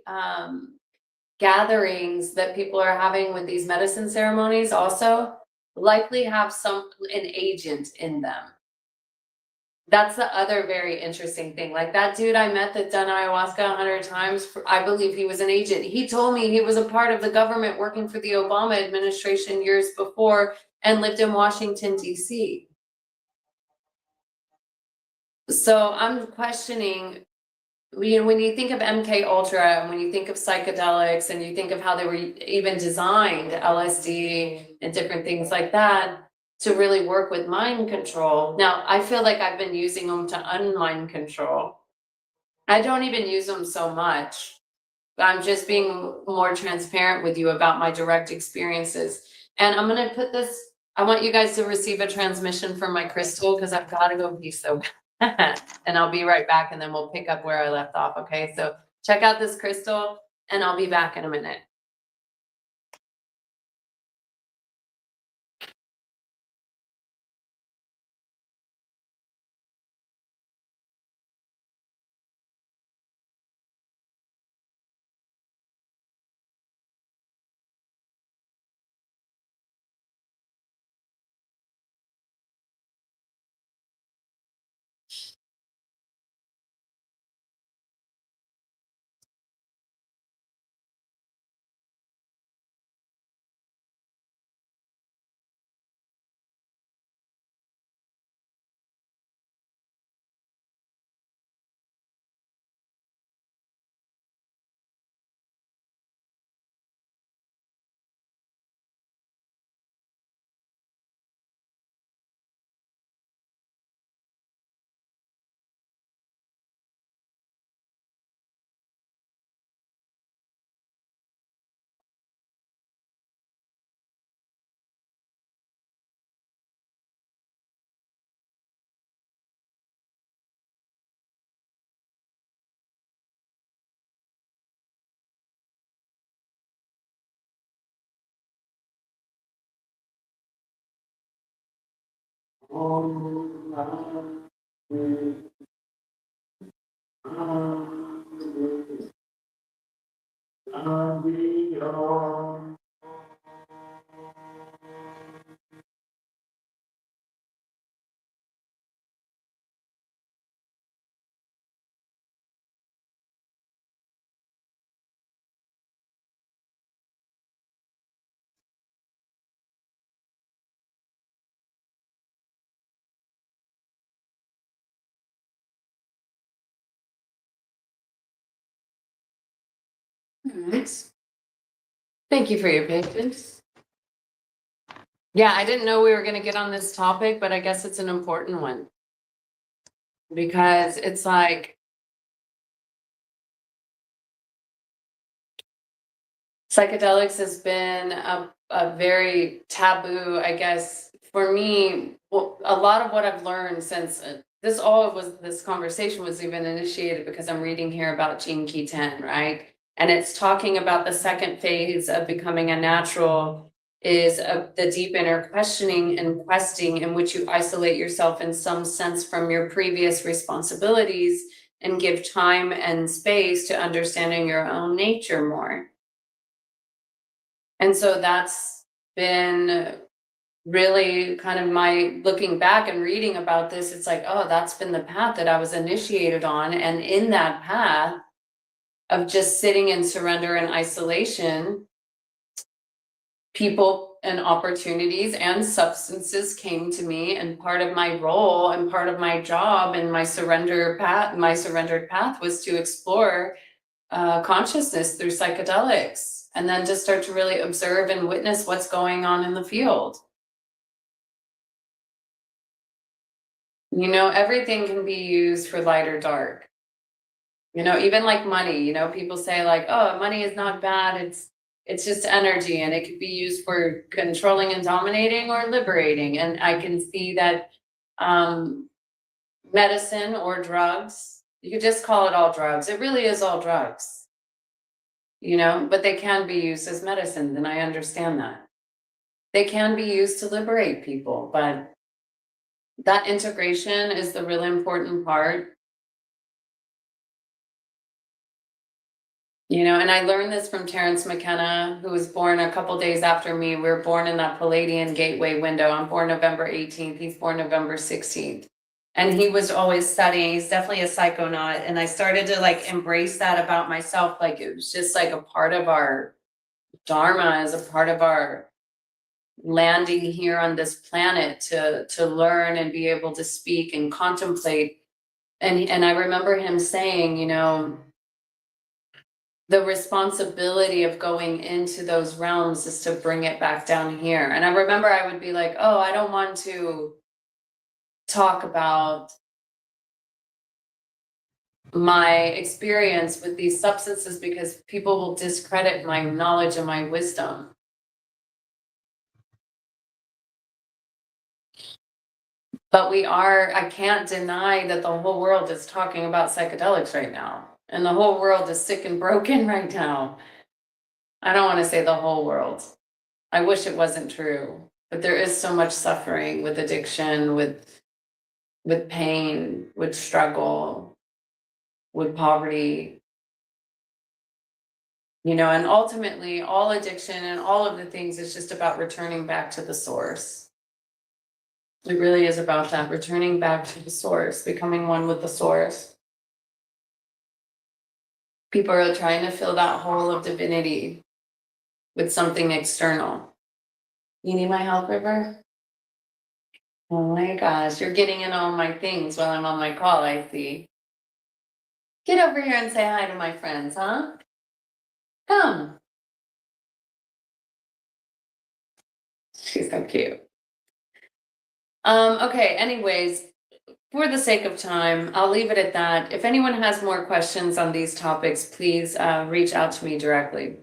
gatherings that people are having with these medicine ceremonies also likely have an agent in them. That's the other very interesting thing. Like that dude I met that done ayahuasca 100 times, I believe he was an agent. He told me he was a part of the government working for the Obama administration years before and lived in Washington, D.C. So I'm questioning, you know, when you think of MK Ultra and when you think of psychedelics and you think of how they were even designed, LSD and different things like that, to really work with mind control. Now, I feel like I've been using them to unmind control. I don't even use them so much. I'm just being more transparent with you about my direct experiences. And I'm going to put this, I want you guys to receive a transmission from my crystal because I've got to go pee so bad. And I'll be right back and then we'll pick up where I left off. Okay, so check out this crystal and I'll be back in a minute. Thanks. Thank you for your patience. Yeah, I didn't know we were going to get on this topic, but I guess it's an important one because it's like, Psychedelics has been a very taboo, I guess, for me. Well, a lot of what I've learned since this conversation was even initiated because I'm reading here about Gene Key 10, right? And it's talking about the second phase of becoming a natural is the deep inner questioning and questing, in which you isolate yourself in some sense from your previous responsibilities and give time and space to understanding your own nature more. And so that's been really kind of my looking back and reading about this. It's like, oh, that's been the path that I was initiated on. And in that path of just sitting in surrender and isolation, people and opportunities and substances came to me. And part of my role and part of my job and my surrendered path was to explore consciousness through psychedelics, and then to start to really observe and witness what's going on in the field. You know, everything can be used for light or dark. You know, even like money, you know, people say like, oh, money is not bad. It's just energy, and it could be used for controlling and dominating or liberating. And I can see that medicine or drugs, you could just call it all drugs. It really is all drugs, you know, but they can be used as medicines, and I understand that. They can be used to liberate people, but that integration is the really important part. You know, and I learned this from Terence McKenna, who was born a couple days after me. We were born in that Palladian gateway window. I'm born November 18th. He's born November 16th. And he was always studying. He's definitely a psychonaut. And I started to like embrace that about myself. Like it was just like a part of our dharma, as a part of our landing here on this planet to learn and be able to speak and contemplate. And I remember him saying, you know, the responsibility of going into those realms is to bring it back down here. And I remember I would be like, oh, I don't want to talk about my experience with these substances because people will discredit my knowledge and my wisdom. But I can't deny that the whole world is talking about psychedelics right now. And the whole world is sick and broken right now. I don't want to say the whole world. I wish it wasn't true. But there is so much suffering with addiction, with pain, with struggle, with poverty. You know, and ultimately all addiction and all of the things is just about returning back to the source. It really is about that, returning back to the source, becoming one with the source. People are trying to fill that hole of divinity with something external. You need my help, River? Oh my gosh, you're getting in all my things while I'm on my call, I see. Get over here and say hi to my friends, huh? Come. She's so cute. Okay, anyways, for the sake of time, I'll leave it at that. If anyone has more questions on these topics, please reach out to me directly.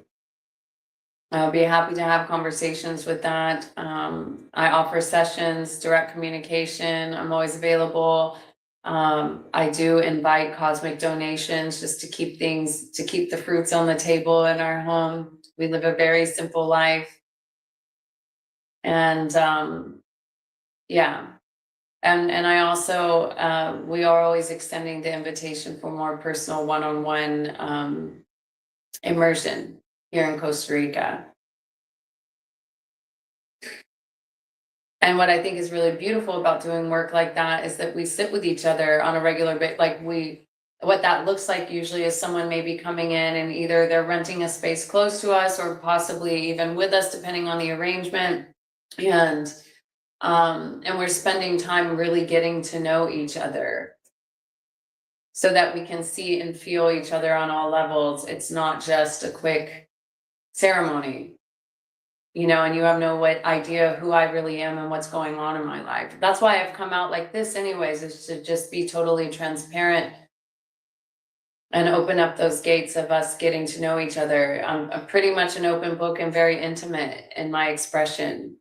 I'll be happy to have conversations with that. I offer sessions, direct communication. I'm always available. I do invite cosmic donations just to keep the fruits on the table in our home. We live a very simple life. And yeah. And I also, we are always extending the invitation for more personal one-on-one immersion here in Costa Rica. And what I think is really beautiful about doing work like that is that we sit with each other on a regular basis. What that looks like usually is someone maybe coming in and either they're renting a space close to us or possibly even with us, depending on the arrangement. And we're spending time really getting to know each other so that we can see and feel each other on all levels. It's not just a quick ceremony, you know, and you have no idea who I really am and what's going on in my life. That's why I've come out like this anyways, is to just be totally transparent and open up those gates of us getting to know each other. I'm pretty much an open book and very intimate in my expression.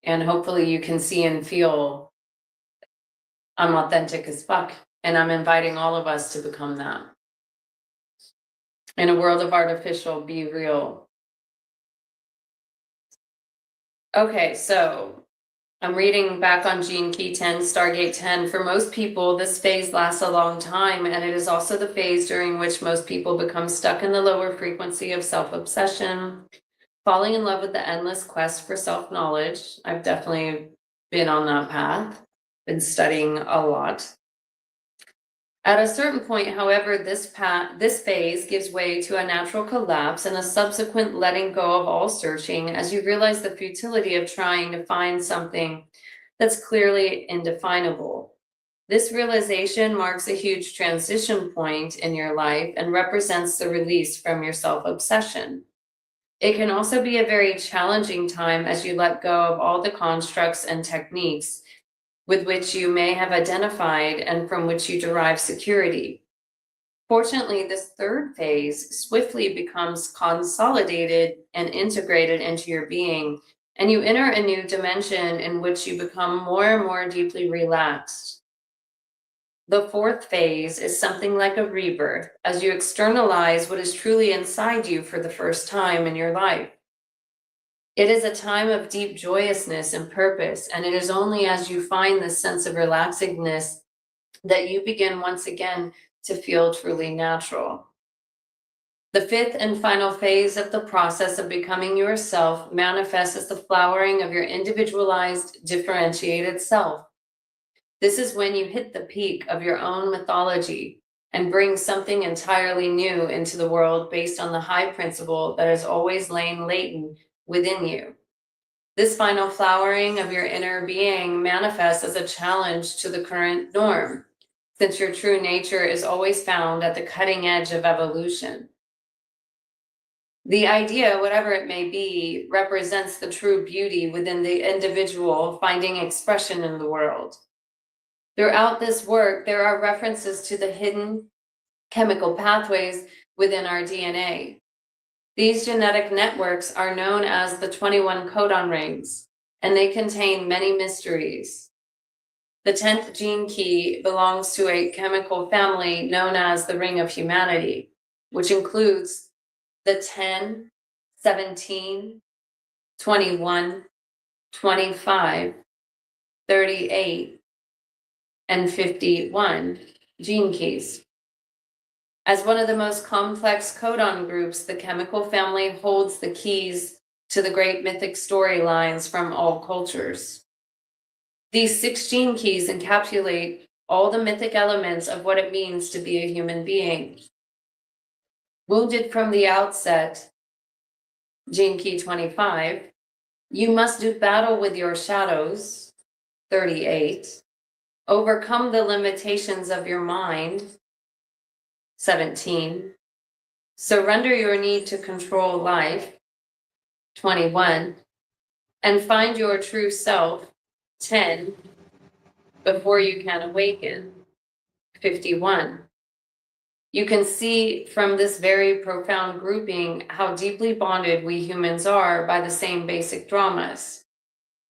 And hopefully you can see and feel I'm authentic as fuck. And I'm inviting all of us to become that. In a world of artificial, be real. Okay, so I'm reading back on Gene Key 10, Stargate 10. For most people, this phase lasts a long time, and it is also the phase during which most people become stuck in the lower frequency of self-obsession, falling in love with the endless quest for self-knowledge. I've definitely been on that path, been studying a lot. At a certain point, however, this phase gives way to a natural collapse and a subsequent letting go of all searching as you realize the futility of trying to find something that's clearly indefinable. This realization marks a huge transition point in your life and represents the release from your self-obsession. It can also be a very challenging time as you let go of all the constructs and techniques with which you may have identified and from which you derive security. Fortunately, this third phase swiftly becomes consolidated and integrated into your being, and you enter a new dimension in which you become more and more deeply relaxed. The fourth phase is something like a rebirth as you externalize what is truly inside you for the first time in your life. It is a time of deep joyousness and purpose, and it is only as you find this sense of relaxedness that you begin once again to feel truly natural. The fifth and final phase of the process of becoming yourself manifests as the flowering of your individualized, differentiated self. This is when you hit the peak of your own mythology and bring something entirely new into the world based on the high principle that has always lain latent within you. This final flowering of your inner being manifests as a challenge to the current norm, since your true nature is always found at the cutting edge of evolution. The idea, whatever it may be, represents the true beauty within the individual finding expression in the world. Throughout this work, there are references to the hidden chemical pathways within our DNA. These genetic networks are known as the 21 codon rings, and they contain many mysteries. The 10th gene key belongs to a chemical family known as the Ring of Humanity, which includes the 10, 17, 21, 25, 38, and 51 gene keys. As one of the most complex codon groups, the chemical family holds the keys to the great mythic storylines from all cultures. These 6 gene keys encapsulate all the mythic elements of what it means to be a human being. Wounded from the outset, gene key 25, you must do battle with your shadows, 38, overcome the limitations of your mind, 17, surrender your need to control life, 21, and find your true self, 10, before you can awaken, 51. You can see from this very profound grouping how deeply bonded we humans are by the same basic dramas.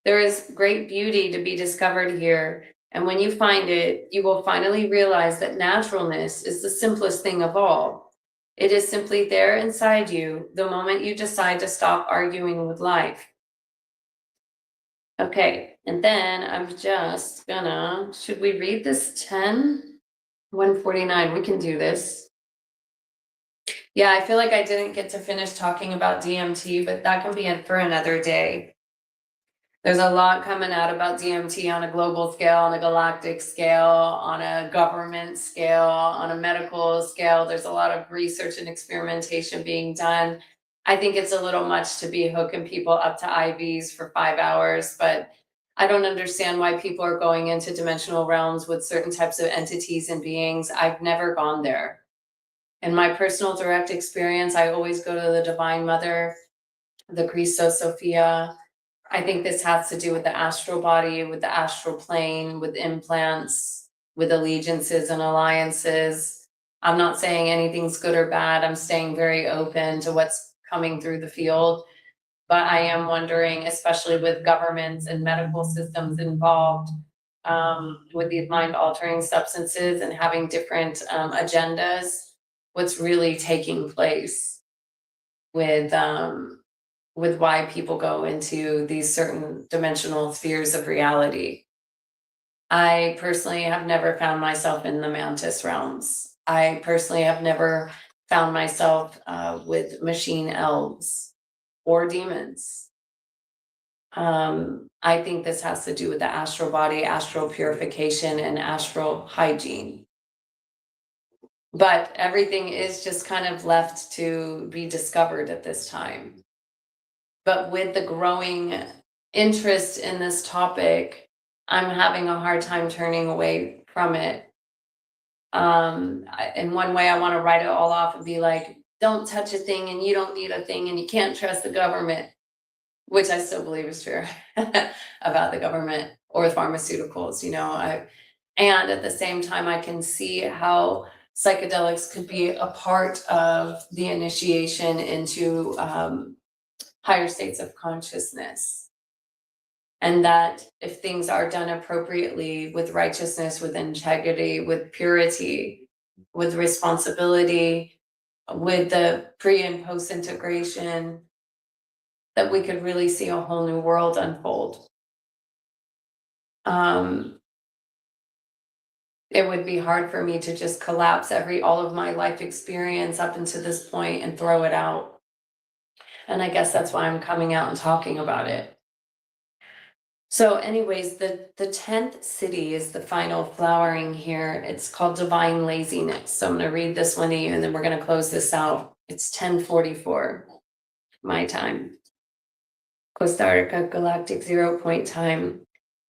There is great beauty to be discovered here, and when you find it, you will finally realize that naturalness is the simplest thing of all. It is simply there inside you the moment you decide to stop arguing with life. Okay, and then I'm just gonna, should we read this 10? 149, we can do this. Yeah, I feel like I didn't get to finish talking about DMT, but that can be it for another day. There's a lot coming out about DMT on a global scale, on a galactic scale, on a government scale, on a medical scale. There's a lot of research and experimentation being done. I think it's a little much to be hooking people up to IVs for 5 hours, but I don't understand why people are going into dimensional realms with certain types of entities and beings. I've never gone there. In my personal direct experience, I always go to the Divine Mother, the Christos Sophia. I think this has to do with the astral body, with the astral plane, with implants, with allegiances and alliances. I'm not saying anything's good or bad. I'm staying very open to what's coming through the field. But I am wondering, especially with governments and medical systems involved, with these mind-altering substances and having different agendas, what's really taking place with why people go into these certain dimensional spheres of reality. I personally have never found myself in the mantis realms. I personally have never found myself with machine elves or demons. I think this has to do with the astral body, astral purification, and astral hygiene. But everything is just kind of left to be discovered at this time. But with the growing interest in this topic, I'm having a hard time turning away from it. In one way, I want to write it all off and be like, don't touch a thing and you don't need a thing and you can't trust the government, which I still believe is true about the government or pharmaceuticals, and at the same time, I can see how psychedelics could be a part of the initiation into higher states of consciousness. And that if things are done appropriately with righteousness, with integrity, with purity, with responsibility, with the pre and post integration, that we could really see a whole new world unfold. It would be hard for me to just collapse all of my life experience up until this point and throw it out. And I guess that's why I'm coming out and talking about it. So anyways, the 10th city is the final flowering here. It's called Divine Laziness. So I'm going to read this one to you and then we're going to close this out. It's 10:44 my time. Costa Rica Galactic 0 point time.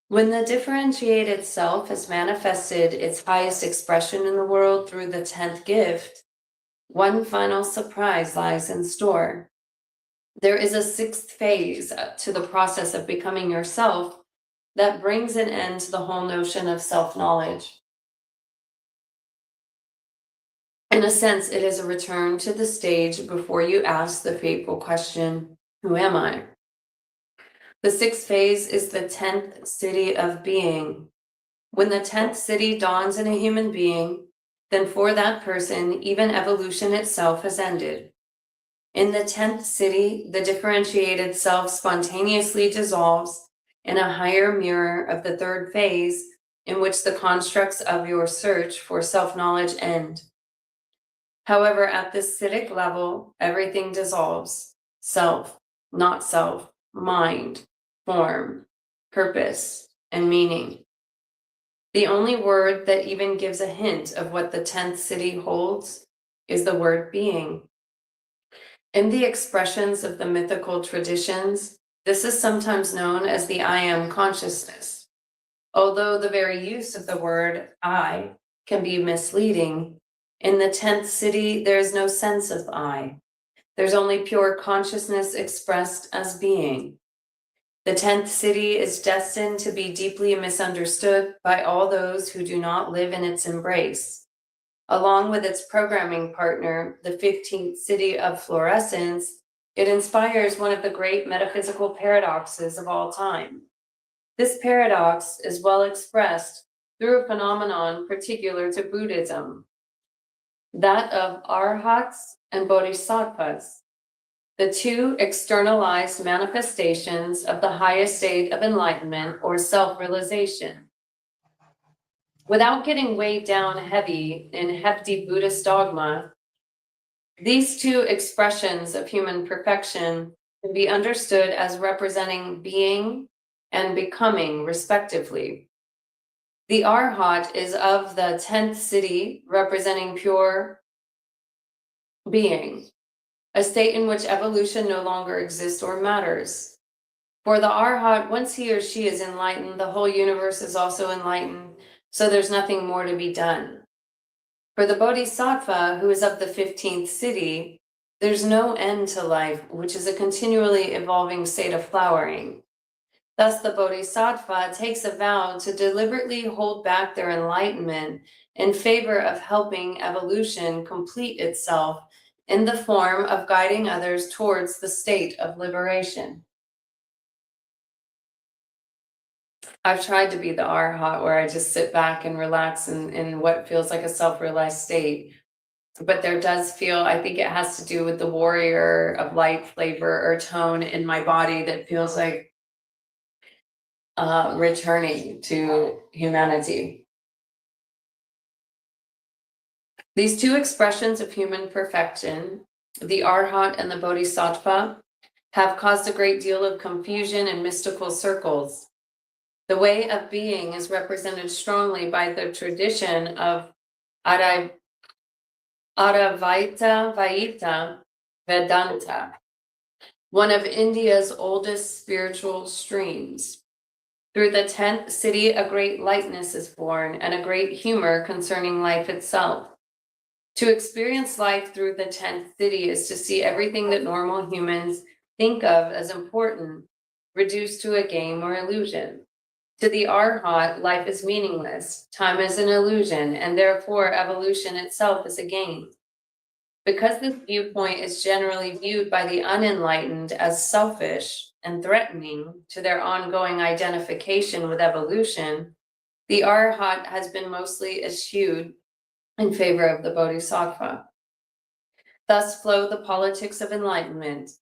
When the differentiated self has manifested its highest expression in the world through the 10th gift, one final surprise lies in store. There is a 6th phase to the process of becoming yourself that brings an end to the whole notion of self-knowledge. In a sense, it is a return to the stage before you ask the fateful question, who am I? The 6th phase is the 10th city of being. When the 10th city dawns in a human being, then for that person, even evolution itself has ended. In the 10th city, the differentiated self spontaneously dissolves in a higher mirror of the 3rd phase, in which the constructs of your search for self-knowledge end. However, at this citic level, everything dissolves. Self, not self, mind, form, purpose, and meaning. The only word that even gives a hint of what the 10th city holds is the word being. In the expressions of the mythical traditions, this is sometimes known as the I am consciousness. Although the very use of the word I can be misleading, in the 10th city, there is no sense of I. There's only pure consciousness expressed as being. The 10th city is destined to be deeply misunderstood by all those who do not live in its embrace. Along with its programming partner, the 15th city of fluorescence, it inspires one of the great metaphysical paradoxes of all time. This paradox is well expressed through a phenomenon particular to Buddhism, that of arhats and bodhisattvas, the 2 externalized manifestations of the highest state of enlightenment or self-realization. Without getting weighed down heavy in hefty Buddhist dogma, these 2 expressions of human perfection can be understood as representing being and becoming, respectively. The Arhat is of the 10th city, representing pure being, a state in which evolution no longer exists or matters. For the Arhat, once he or she is enlightened, the whole universe is also enlightened, so there's nothing more to be done. For the Bodhisattva, who is of the 15th city, there's no end to life, which is a continually evolving state of flowering. Thus, the Bodhisattva takes a vow to deliberately hold back their enlightenment in favor of helping evolution complete itself in the form of guiding others towards the state of liberation. I've tried to be the arhat, where I just sit back and relax in what feels like a self-realized state. But there does feel, I think it has to do with the warrior of light, flavor, or tone in my body that feels like returning to humanity. These two expressions of human perfection, the arhat and the bodhisattva, have caused a great deal of confusion in mystical circles. The way of being is represented strongly by the tradition of Advaita Vaita Vedanta, one of India's oldest spiritual streams. Through the 10th city, a great lightness is born and a great humor concerning life itself. To experience life through the 10th city is to see everything that normal humans think of as important reduced to a game or illusion. To the arhat, life is meaningless, time is an illusion, and therefore evolution itself is a game. Because this viewpoint is generally viewed by the unenlightened as selfish and threatening to their ongoing identification with evolution, the arhat has been mostly eschewed in favor of the bodhisattva. Thus flow the politics of enlightenment.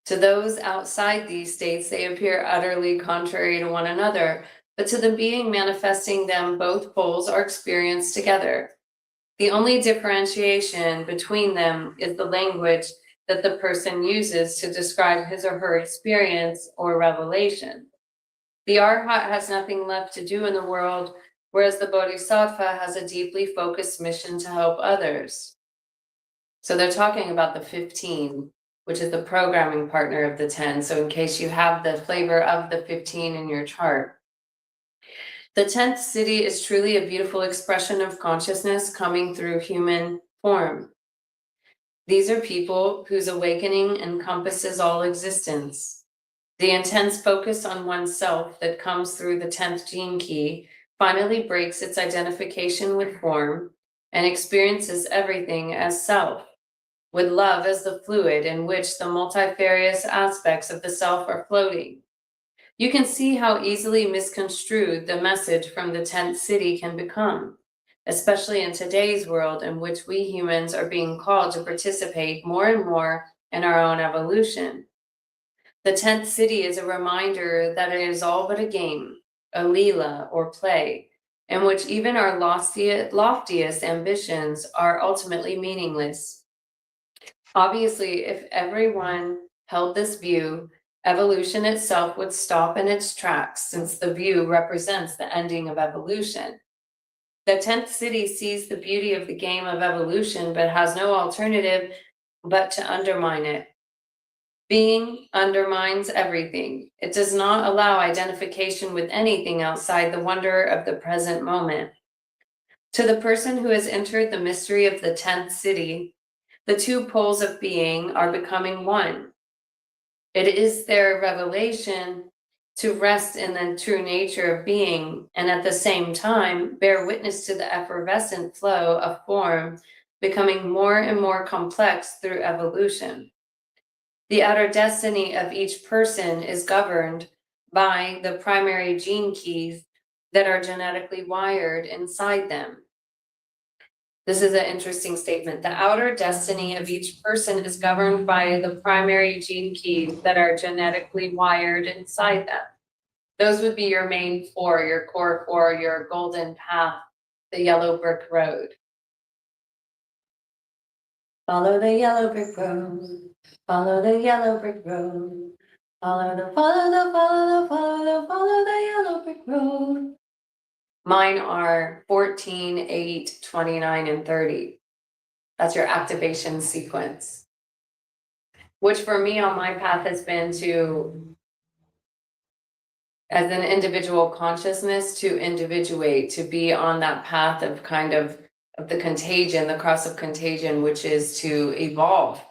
To those outside these states, they appear utterly contrary to one another, but to the being manifesting them, both poles are experienced together. The only differentiation between them is the language that the person uses to describe his or her experience or revelation. The arhat has nothing left to do in the world, whereas the bodhisattva has a deeply focused mission to help others. So they're talking about the 15, which is the programming partner of the 10. So in case you have the flavor of the 15 in your chart. The 10th city is truly a beautiful expression of consciousness coming through human form. These are people whose awakening encompasses all existence. The intense focus on oneself that comes through the 10th gene key finally breaks its identification with form and experiences everything as self, with love as the fluid in which the multifarious aspects of the self are floating. You can see how easily misconstrued the message from the 10th city can become, especially in today's world in which we humans are being called to participate more and more in our own evolution. The 10th city is a reminder that it is all but a game, a leela or play, in which even our loftiest ambitions are ultimately meaningless. Obviously, if everyone held this view, evolution itself would stop in its tracks, since the view represents the ending of evolution. The 10th city sees the beauty of the game of evolution, but has no alternative but to undermine it. Being undermines everything. It does not allow identification with anything outside the wonder of the present moment. To the person who has entered the mystery of the 10th city, the two poles of being are becoming one. It is their revelation to rest in the true nature of being, and at the same time bear witness to the effervescent flow of form becoming more and more complex through evolution. The outer destiny of each person is governed by the primary gene keys that are genetically wired inside them. This is an interesting statement. The outer destiny of each person is governed by the primary gene keys that are genetically wired inside them. Those would be your main four, your core four, your golden path, the yellow brick road. Follow the yellow brick road. Follow the yellow brick road. Follow the yellow brick road. Mine are 14, 8, 29, and 30. That's your activation sequence. Which for me on my path has been to, as an individual consciousness, to individuate, to be on that path of kind of the contagion, the cross of contagion, which is to evolve.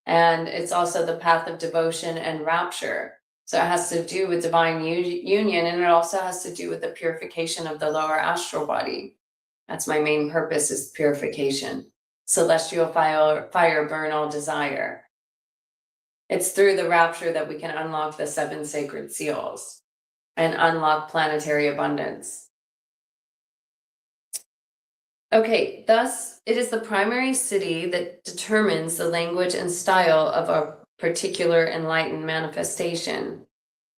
And it's also the path of devotion and rapture. So it has to do with divine union, and it also has to do with the purification of the lower astral body. That's my main purpose, is purification. Celestial fire burn all desire. It's through the rapture that we can unlock the 7 sacred seals and unlock planetary abundance. Okay, thus, it is the primary siddhi that determines the language and style of a particular enlightened manifestation.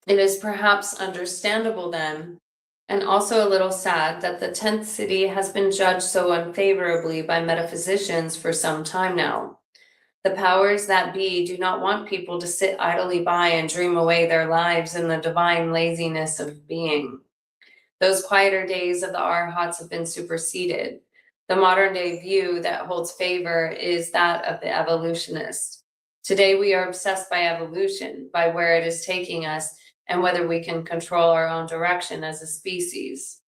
It is perhaps understandable then, and also a little sad, that the 10th siddhi has been judged so unfavorably by metaphysicians for some time now. The powers that be do not want people to sit idly by and dream away their lives in the divine laziness of being. Those quieter days of the arhats have been superseded. The modern day view that holds favor is that of the evolutionist. Today we are obsessed by evolution, by where it is taking us, and whether we can control our own direction as a species.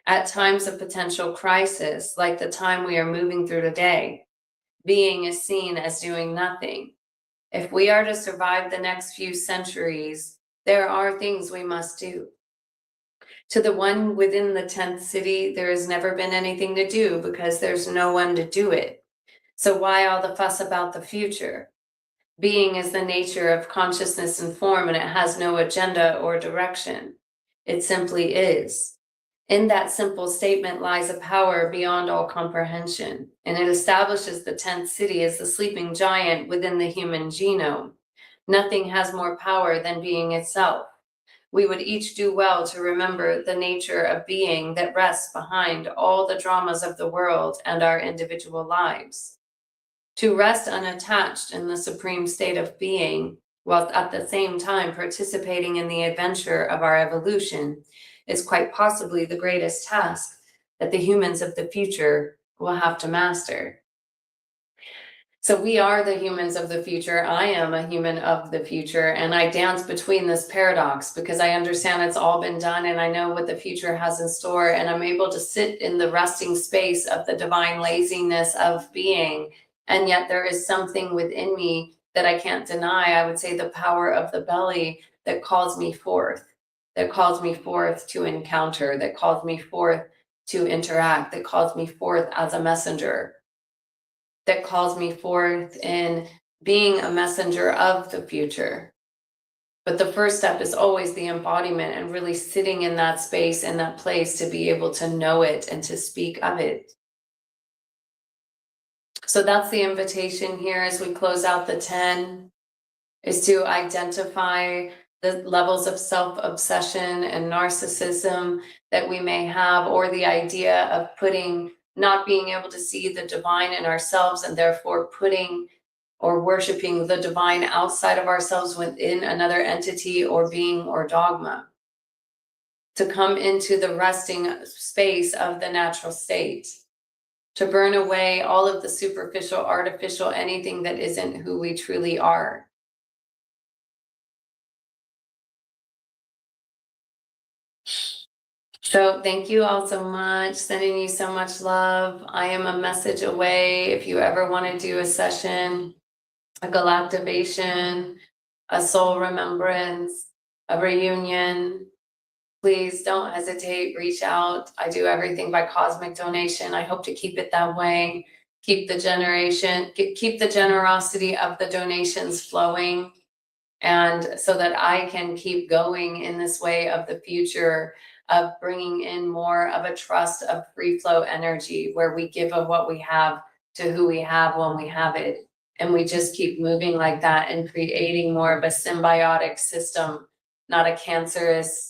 At times of potential crisis, like the time we are moving through today, being is seen as doing nothing. If we are to survive the next few centuries, there are things we must do. To the one within the 10th siddhi, there has never been anything to do because there's no one to do it. So why all the fuss about the future? Being is the nature of consciousness and form, and it has no agenda or direction. It simply is. In that simple statement lies a power beyond all comprehension, and it establishes the 10th siddhi as the sleeping giant within the human genome. Nothing has more power than being itself. We would each do well to remember the nature of being that rests behind all the dramas of the world and our individual lives. To rest unattached in the supreme state of being, while at the same time participating in the adventure of our evolution, is quite possibly the greatest task that the humans of the future will have to master. So we are the humans of the future. I am a human of the future, and I dance between this paradox because I understand it's all been done and I know what the future has in store, and I'm able to sit in the resting space of the divine laziness of being. And yet there is something within me that I can't deny. I would say the power of the belly that calls me forth, to encounter, that calls me forth to interact, that calls me forth as a messenger, that calls me forth in being a messenger of the future. But the first step is always the embodiment, and really sitting in that space, in that place, to be able to know it and to speak of it. So that's the invitation here as we close out the 10, is to identify the levels of self-obsession and narcissism that we may have, or the idea of not being able to see the divine in ourselves, and therefore putting or worshiping the divine outside of ourselves within another entity or being or dogma. To come into the resting space of the natural state, to burn away all of the superficial, artificial, anything that isn't who we truly are. So thank you all so much, sending you so much love. I am a message away. If you ever want to do a session, a galactivation, a soul remembrance, a reunion, please don't hesitate, reach out. I do everything by cosmic donation. I hope to keep it that way. Keep the generosity of the donations flowing, and so that I can keep going in this way of the future, of bringing in more of a trust of free flow energy, where we give of what we have to who we have when we have it. And we just keep moving like that and creating more of a symbiotic system, not a cancerous,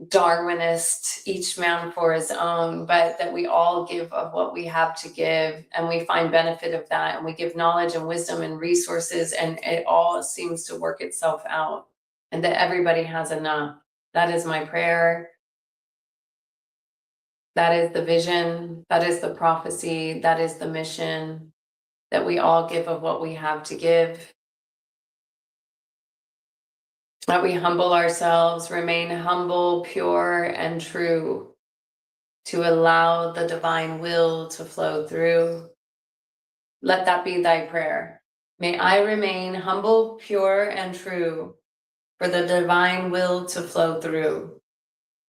Darwinist, each man for his own, but that we all give of what we have to give, and we find benefit of that, and we give knowledge and wisdom and resources, and it all seems to work itself out, and that everybody has enough. That is my prayer. That is the vision. That is the prophecy. That is the mission, that we all give of what we have to give. That we humble ourselves, remain humble, pure, and true, to allow the divine will to flow through. Let that be thy prayer. May I remain humble, pure, and true, for the divine will to flow through.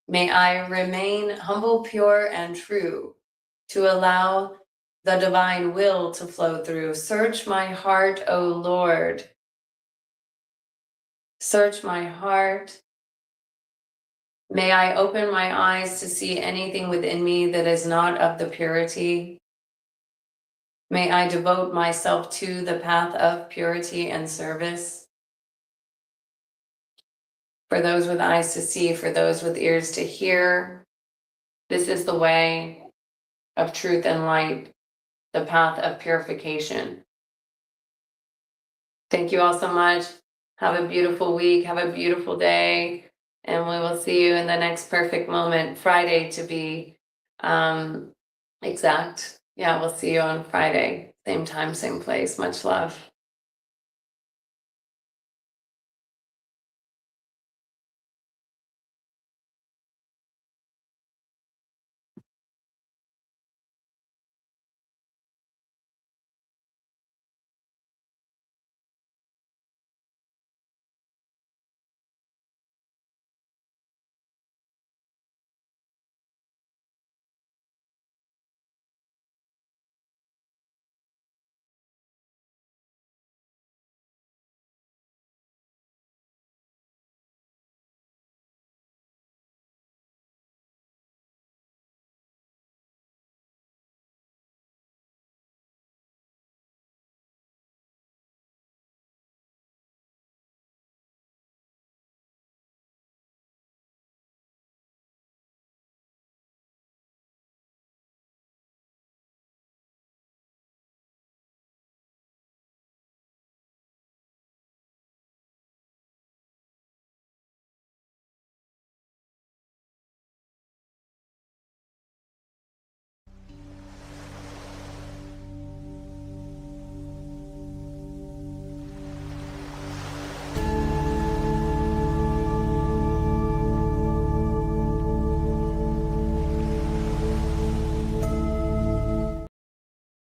May I remain humble, pure, and true to allow the divine will to flow through. Search my heart, O Lord. Search my heart. May I open my eyes to see anything within me that is not of the purity. May I devote myself to the path of purity and service. For those with eyes to see, for those with ears to hear, this is the way of truth and light, the path of purification. Thank you all so much. Have a beautiful week. Have a beautiful day. And we will see you in the next perfect moment, Friday to be exact. Yeah, we'll see you on Friday. Same time, same place. Much love.